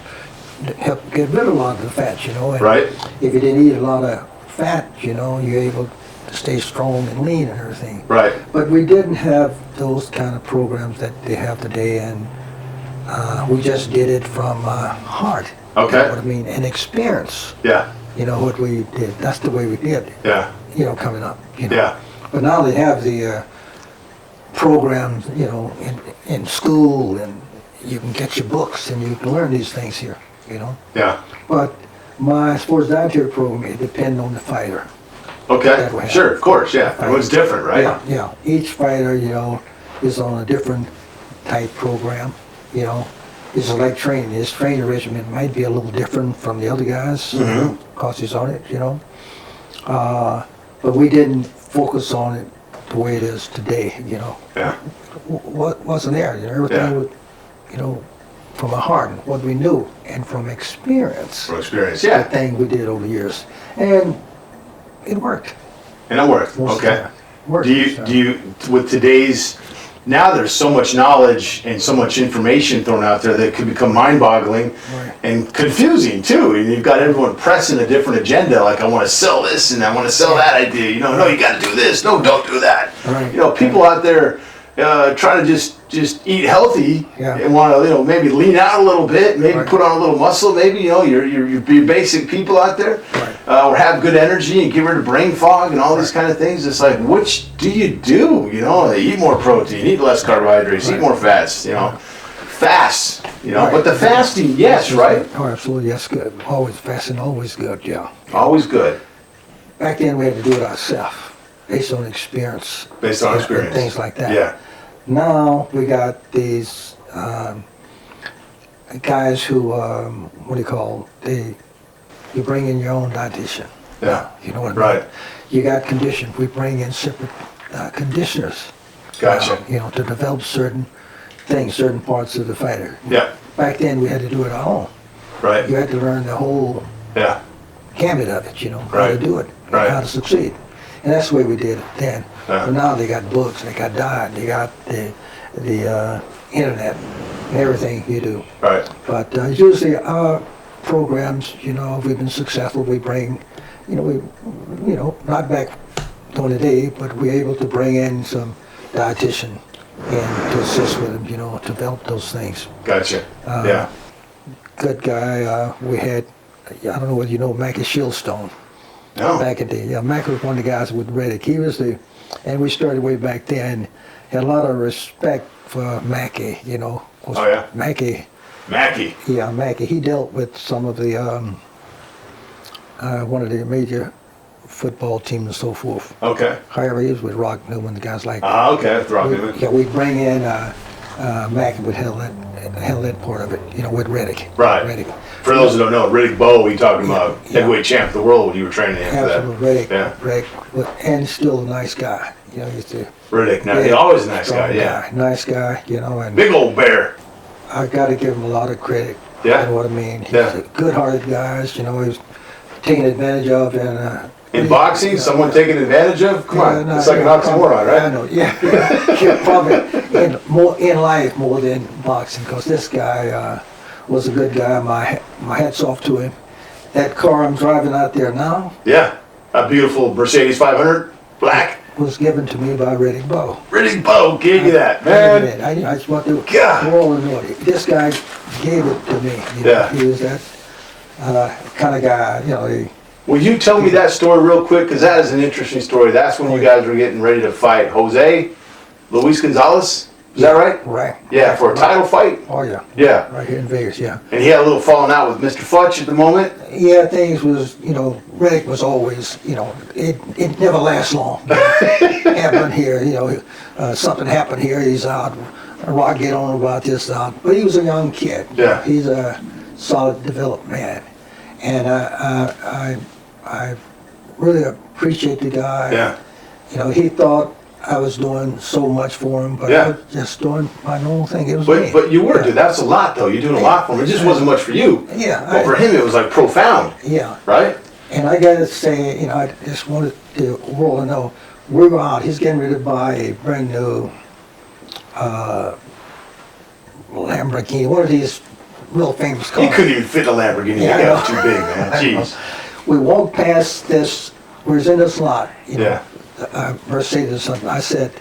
to help get rid of a lot of the fat, you know. And Right. if you didn't eat a lot of fat, you know, you're able to stay strong and lean and everything. Right. But we didn't have those kind of programs that they have today, and we just did it from heart. Okay. You know what I mean? And experience, Yeah. you know, what we did. That's the way we did it, Yeah. you know, coming up. You know? Yeah. But now they have the programs, you know, in school, and you can get your books and you can learn these things here, you know. Yeah. But my sports dietary program, it depends on the fighter. Okay. That way. Sure. Of course. Yeah. Everyone's different, right? Yeah, yeah. Each fighter, you know, is on a different type program, you know. It's like training. His training regimen might be a little different from the other guys, because he's on it, you know. But we didn't focus on it the way it is today, you know. Yeah. What wasn't there, you know, everything was, you know, from our heart, what we knew, and from experience. From experience. The Yeah. thing we did over the years. And it worked. And it worked. Most of the Okay. time. Worked. Do you, with today's, now there's so much knowledge and so much information thrown out there that it can become mind-boggling Right. and confusing too. And you've got everyone pressing a different agenda, like I want to sell this and I want to sell that idea. You know, no, you got to do this. No, don't do that. Right. You know, people out there trying to just eat healthy Yeah. and want to, you know, maybe lean out a little bit, maybe Right. put on a little muscle, maybe, you know, your basic people out there, Right. or have good energy and get rid of brain fog and all these kind of things. It's like, which do you do? You know, eat more protein, eat less carbohydrates, eat Right. more fats, you know, fast, you know, Right. but the fasting, yes, right? Oh, absolutely, yes, good. Always fasting, always good, yeah. Always good, Back then we had to do it ourselves, based on experience. based on and experience. things like that. Yeah, Now we got these guys who, what do you call, you bring in your own dietitian. yeah, You know what I mean? right, You got conditions. We bring in separate conditioners. gotcha. You know, to develop certain things, certain parts of the fighter. Yeah, Back then we had to do it our own. right, You had to learn the whole yeah, gamut of it, you know, how Right. to do it, Right. how to succeed. And that's the way we did it then. Yeah. But now they got books, they got diet, they got the internet, and everything you do. right, But usually our programs, you know, if we've been successful, we bring, not back during the day, but we're able to bring in some dietitian and to assist with them, you know, to develop those things. gotcha. Yeah, Good guy, we had, I don't know whether you know Mackie Shieldstone. no, Back in the day, yeah, Mac was one of the guys with Riddick. He was and we started way back then. Had a lot of respect for Mackie, you know. Oh, yeah? Mackie, Mackie, yeah, Mackie. He dealt with some of the one of the major football teams and so forth. okay. However, he was with Rock Newman, the guys like that. Okay, Rock Newman. Yeah, we bring in Mackie would handle that part of it, you know, with Riddick. Right. Riddick. For those who don't know, Riddick Bowe, we talking about Yeah. heavyweight champ of the world when you were training him for that. Absolutely, Riddick. Yeah. Riddick, and still a nice guy. You know, he's a Riddick, now, Yeah, he's always a nice strong guy, yeah. Nice guy, you know, and Big old bear. I got to give him a lot of credit. Yeah? You know what I mean? He's Yeah. a good-hearted guy, you know, he's taken advantage of, and In boxing, someone taken advantage of? Come on, it's like an oxymoron, I right? know, yeah. Yeah, probably in life more than boxing, because this guy was a good guy. My hat's off to him. That car I'm driving out there now Yeah, a beautiful Mercedes 500, black. was given to me by Riddick Bowe. Riddick Bowe gave you that, man. I just want to God. all in order. This guy gave it to me. You know, Yeah. He was that kind of guy, you know. Will you tell me that story real quick? Because that is an interesting story. That's when you guys were getting ready to fight Jose Luis Gonzalez? Is that right? Right. Yeah, for a title fight? Oh, yeah. Yeah. Right here in Vegas, yeah. And he had a little falling out with Mr. Futch at the moment? Yeah, things was, Riddick was always, it never lasts long. Happened here, something happened here, he's out. Rock get on about this out. But he was a young kid. Yeah. He's a solid developed man. And I really appreciate the guy. Yeah. He thought I was doing so much for him, but I was just doing my normal thing. It was me. But you were, dude. That's a lot, though. You're doing a lot for him. It just wasn't much for you. Yeah. But for him, it was like profound. Yeah. Right? And I got to say, I just wanted the world to know, we're out. He's getting ready to buy a brand new Lamborghini. One of these real famous cars. He couldn't even fit in a Lamborghini. Yeah, That was too big, man. Jeez. We walked past this, we was in this lot, Yeah. Mercedes or something. I said,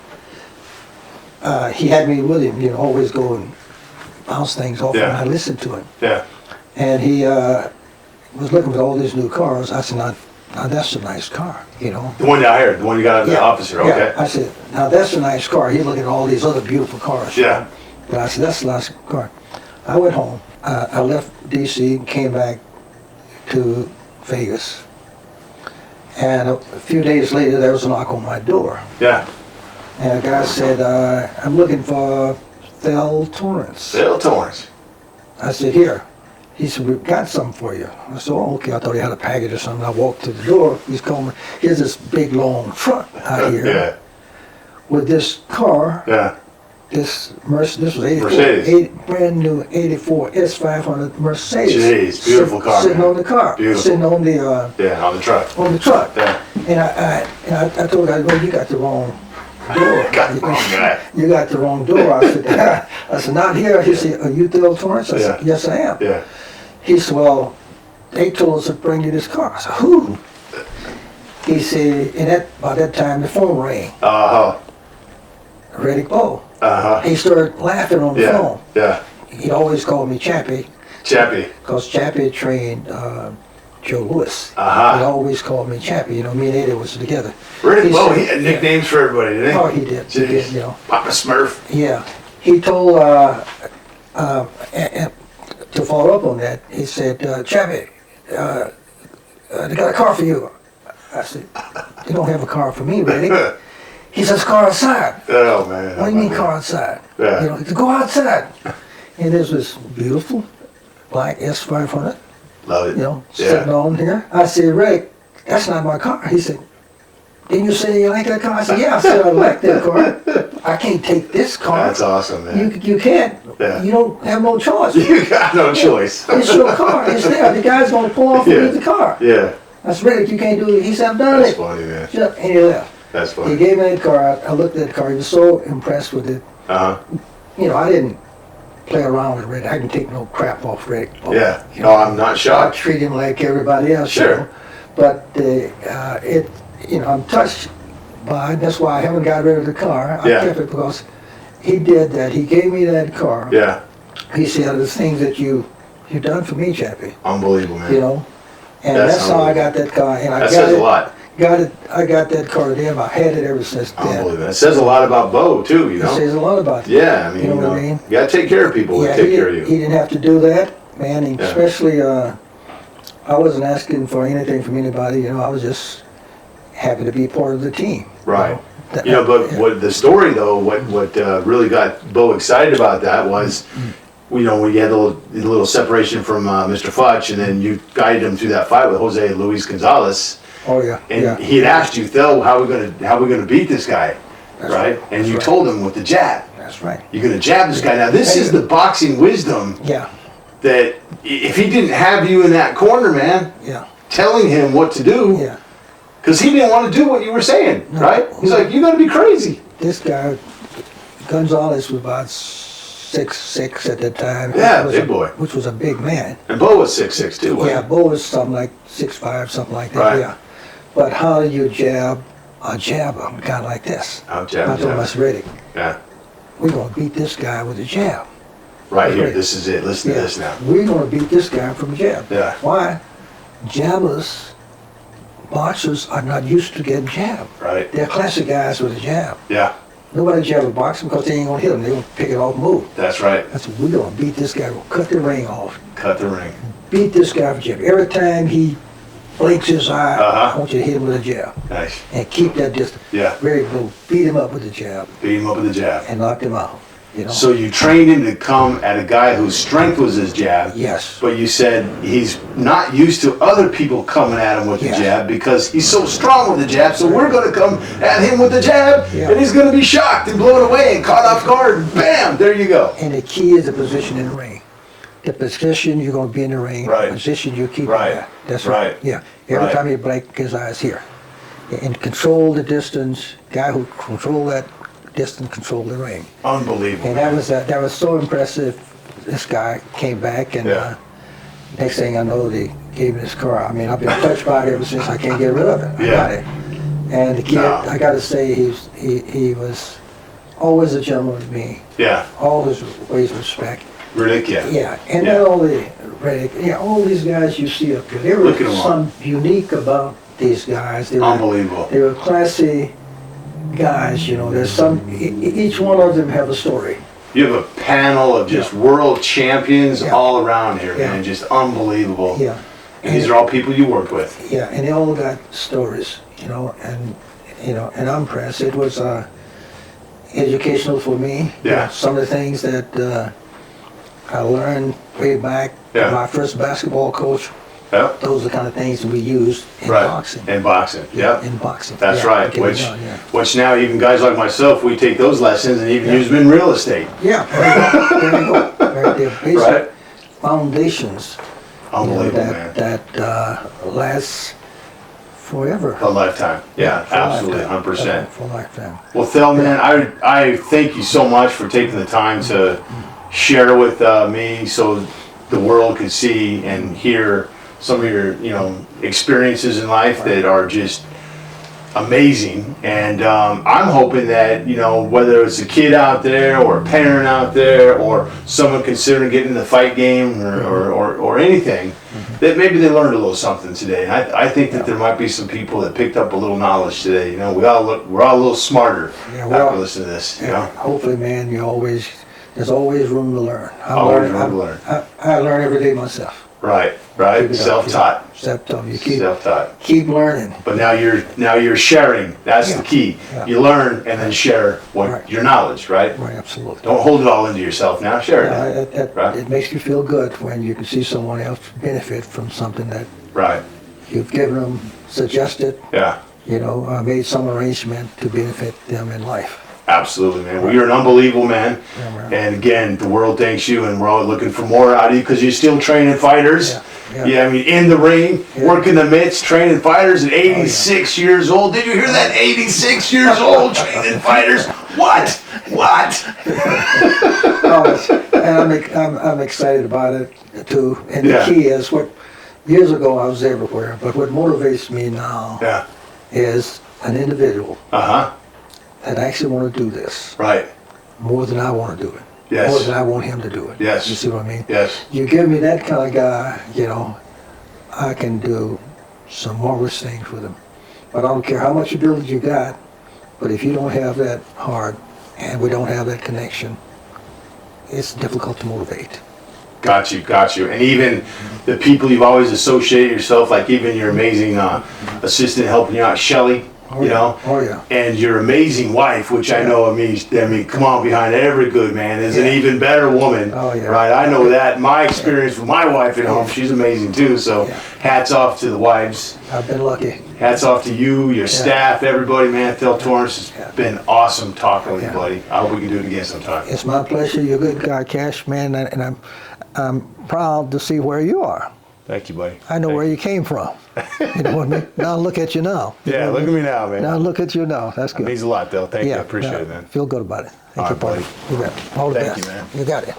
he had me with him, always go and bounce things off, and I listened to him. Yeah. And he was looking for all these new cars. I said, now that's a nice car, The one you hired, the one you got in the office here, okay. Yeah. I said, now that's a nice car. He's looking at all these other beautiful cars. Yeah. But I said, that's a nice car. I went home. I left D.C. and came back to Vegas. And a few days later, there was a knock on my door. Yeah. And a guy said, I'm looking for Thell Torrence. Thell Torrence. I said, here. He said, we've got something for you. I said, oh, okay. I thought he had a package or something. I walked to the door. He's calling me. Here's this big, long truck out here. Yeah. With this car. Yeah. This was 84, Mercedes. brand new 84 S500 Mercedes. Jeez, beautiful car. Sitting man. on the car. Beautiful. Sitting on the on the truck. on the truck. Yeah. And I told the guy, well, you got the wrong door. Got the wrong guy. You got the wrong door. I said, not here. He said, are you Thell Torrence? I said, yes, I am. Yeah. He said, well, they told us to bring you this car. I said, who? He said, by that time, the phone rang. Uh-huh. Riddick Bowe. Uh-huh. He started laughing on the phone. Yeah. He always called me Chappie. Chappie. Because Chappie trained Joe Louis. Uh-huh. He always called me Chappie. Me and Eddie was together. Riddick Bowe, he had nicknames for everybody, didn't he? Oh, he did. He Jeez. did, Papa Smurf. Yeah. He told, to follow up on that, he said, Chappie, they got a car for you. I said, they don't have a car for me, Riddick. He says, car outside. Oh, man. What do you mean car outside? Yeah. He said, go outside. And there's this beautiful black S500. Love it. Sitting on here. I said, Rick, that's not my car. He said, didn't you say you like that car? I said, yeah, I said I like that car. I can't take this car. That's awesome, man. You can't. Yeah. You don't have no choice. You got no choice. It's your car. It's there. The guy's going to pull off and leave the car. Yeah. I said, Rick, you can't do it. He said, I've done That's it. funny, man. Shut up. And he left. That's funny. He gave me that car. I looked at the car. He was so impressed with it. Uh-huh. I didn't play around with Riddick. I didn't take no crap off Riddick. Yeah. No, I'm not I shocked. treat him like everybody else. Sure. But I'm touched by it. That's why I haven't got rid of the car. I kept it because he did that. He gave me that car. Yeah. He said, the things that you've done for me, Chappie. Unbelievable, man. And that's how I got that car. And That says a lot. I got that car then. I've had it ever since then. Unbelievable. It says a lot about Bowe, too, It says a lot about it. Yeah, I mean, you know what I mean? You got to take care of people who take care of you. He didn't have to do that, man. And especially, I wasn't asking for anything from anybody. I was just happy to be part of the team. Right. But what the story, though, what really got Bowe excited about that was, when you had the little separation from Mr. Futch, and then you guided him through that fight with Jose Luis Gonzalez. Oh yeah. And he had asked you, Thell, how we gonna beat this guy, right? And you told him with the jab. That's right. You're gonna jab this guy. Now this is the boxing wisdom. Yeah. That if he didn't have you in that corner, man, telling him what to do. Yeah. Because he didn't want to do what you were saying, right? He's like, you gotta be crazy. This guy, Gonzalez, was about 6'6" at that time. Yeah, big boy. Which was a big man. And Bowe was 6'6" too, wasn't Yeah, he? Bowe was something like 6'5", something like that. Right. Yeah. But how do you jab a jabber, kind of like this? Oh, jab, I told jab. us, Riddick, Yeah. we're going to beat this guy with a jab. Right here, this is it. Listen to this now. We're going to beat this guy from a jab. Yeah. Why? Jabbers, boxers are not used to getting jabbed. Right. They're classic guys with a jab. Yeah. Nobody jab a boxer because they ain't gonna hit him. They gonna pick it off and move. That's right. I said, we're gonna beat this guy. We'll cut the ring off. Cut the ring. Beat this guy with a jab. Every time he blinks his eye, Uh-huh. I want you to hit him with a jab. Nice. And keep that distance. Yeah. Very low. Beat him up with the jab Beat him up with the jab. and knocked him out. You know? So you trained him to come at a guy whose strength was his jab. Yes. But you said he's not used to other people coming at him with the Yes. jab because he's so strong with the jab. So we're going to come at him with the jab, Yeah. and he's going to be shocked and blown away and caught off guard. Bam! There you go. And the key is the position in the ring. The position you're going to be in the ring, Right. the position you keep Right. at. That's Right. right. Yeah. Every Right. time you blink, his eyes here. And control the distance. Guy who control that distance, control the ring. Unbelievable. And that was so impressive. This guy came back, and Yeah. next thing I know, they gave me this car. I mean, I've been touched by it ever since. I can't get rid of it. I Yeah. got it. And the kid, No. I got to say, he was always a gentleman to me. Yeah. Always ways of respect. Ridiculous. Yeah, and Yeah. not only Riddick, all these guys you see up here, there Look at 'em was all. some unique about these guys. They were, Unbelievable. they were classy guys, you know. There's some, each one of them have a story. You have a panel of just world champions Yeah. all around here, Yeah. man. Just unbelievable. Yeah, And these are all people you worked with. yeah, and they all got stories, and I'm impressed. It was educational for me. You Yeah. know, some of the things that I learned way back. Yeah. My first basketball coach. Yeah. Those are the kind of things we used in Right. boxing. In boxing. Yeah. In boxing. That's Yeah, right. get it Which, done, yeah. which now even guys like myself, we take those lessons and even use them in real estate. Yeah, there you go. Right there. Basic Right. foundations. Unbelievable, that man. lasts forever. A lifetime. Yeah, For a absolutely, lifetime. 100%. For a lifetime. Well, Thell, man, I thank you so much for taking the time to share with me so the world could see and hear some of your, experiences in life that are just amazing. And I'm hoping that, whether it's a kid out there or a parent out there or someone considering getting in the fight game or anything, that maybe they learned a little something today. And I think that there might be some people that picked up a little knowledge today. We're all a little smarter Yeah, after listening to this. Hopefully, man, there's always room to learn. Always room to learn. I learn every day myself. Right. Keep it up, Self-taught. Self-taught. You keep Self-taught. keep learning. But now you're sharing. That's the key. Yeah. You learn and then share Right. your knowledge, right? Right, absolutely. Don't hold it all into yourself now. Share it. Yeah, Right. It makes you feel good when you can see someone else benefit from something that Right. you've given them, suggested, Yeah. made some arrangement to benefit them in life. Absolutely, man. Well, you're an unbelievable man. Yeah, man. And again, the world thanks you, and we're all looking for more out of you because you're still training fighters. Yeah. I mean, in the ring, Yeah. working the mitts, training fighters at 86 years old. Did you hear that? 86 years old, training fighters. What? And I'm excited about it too. And Yeah. the key is years ago I was everywhere, but what motivates me now Yeah. is an individual Uh-huh. that actually want to do this Right. more than I want to do it. Yes. More than I want him to do it. Yes. You see what I mean? Yes. You give me that kind of guy, I can do some marvelous things with him. But I don't care how much ability you got, but if you don't have that heart and we don't have that connection, it's difficult to motivate. Got you. And even the people you've always associated yourself, like even your amazing assistant helping you out, Shelly, Oh, yeah. and your amazing wife, which I know, come on, behind every good man is an Yeah. even better woman. Oh, yeah. Right? I know that. My experience with my wife at home, she's amazing too. So Yeah. hats off to the wives. I've been lucky. Hats off to you, your staff, everybody, man. Thell Torrence, it's been awesome talking with you, buddy. I hope we can do it again sometime. It's my pleasure. You're a good guy, Cash, man, and I'm proud to see where you are. Thank you, buddy. I know where you came from. You know what I mean? Now look at you now. Yeah, look at me now, man. Now look at you now. That's That good. means a lot, Thell. Thank you. I appreciate yeah. it, man. Feel good about it. Thank All you, right, buddy. buddy. You got it. All the Thank best. you, man. You got it.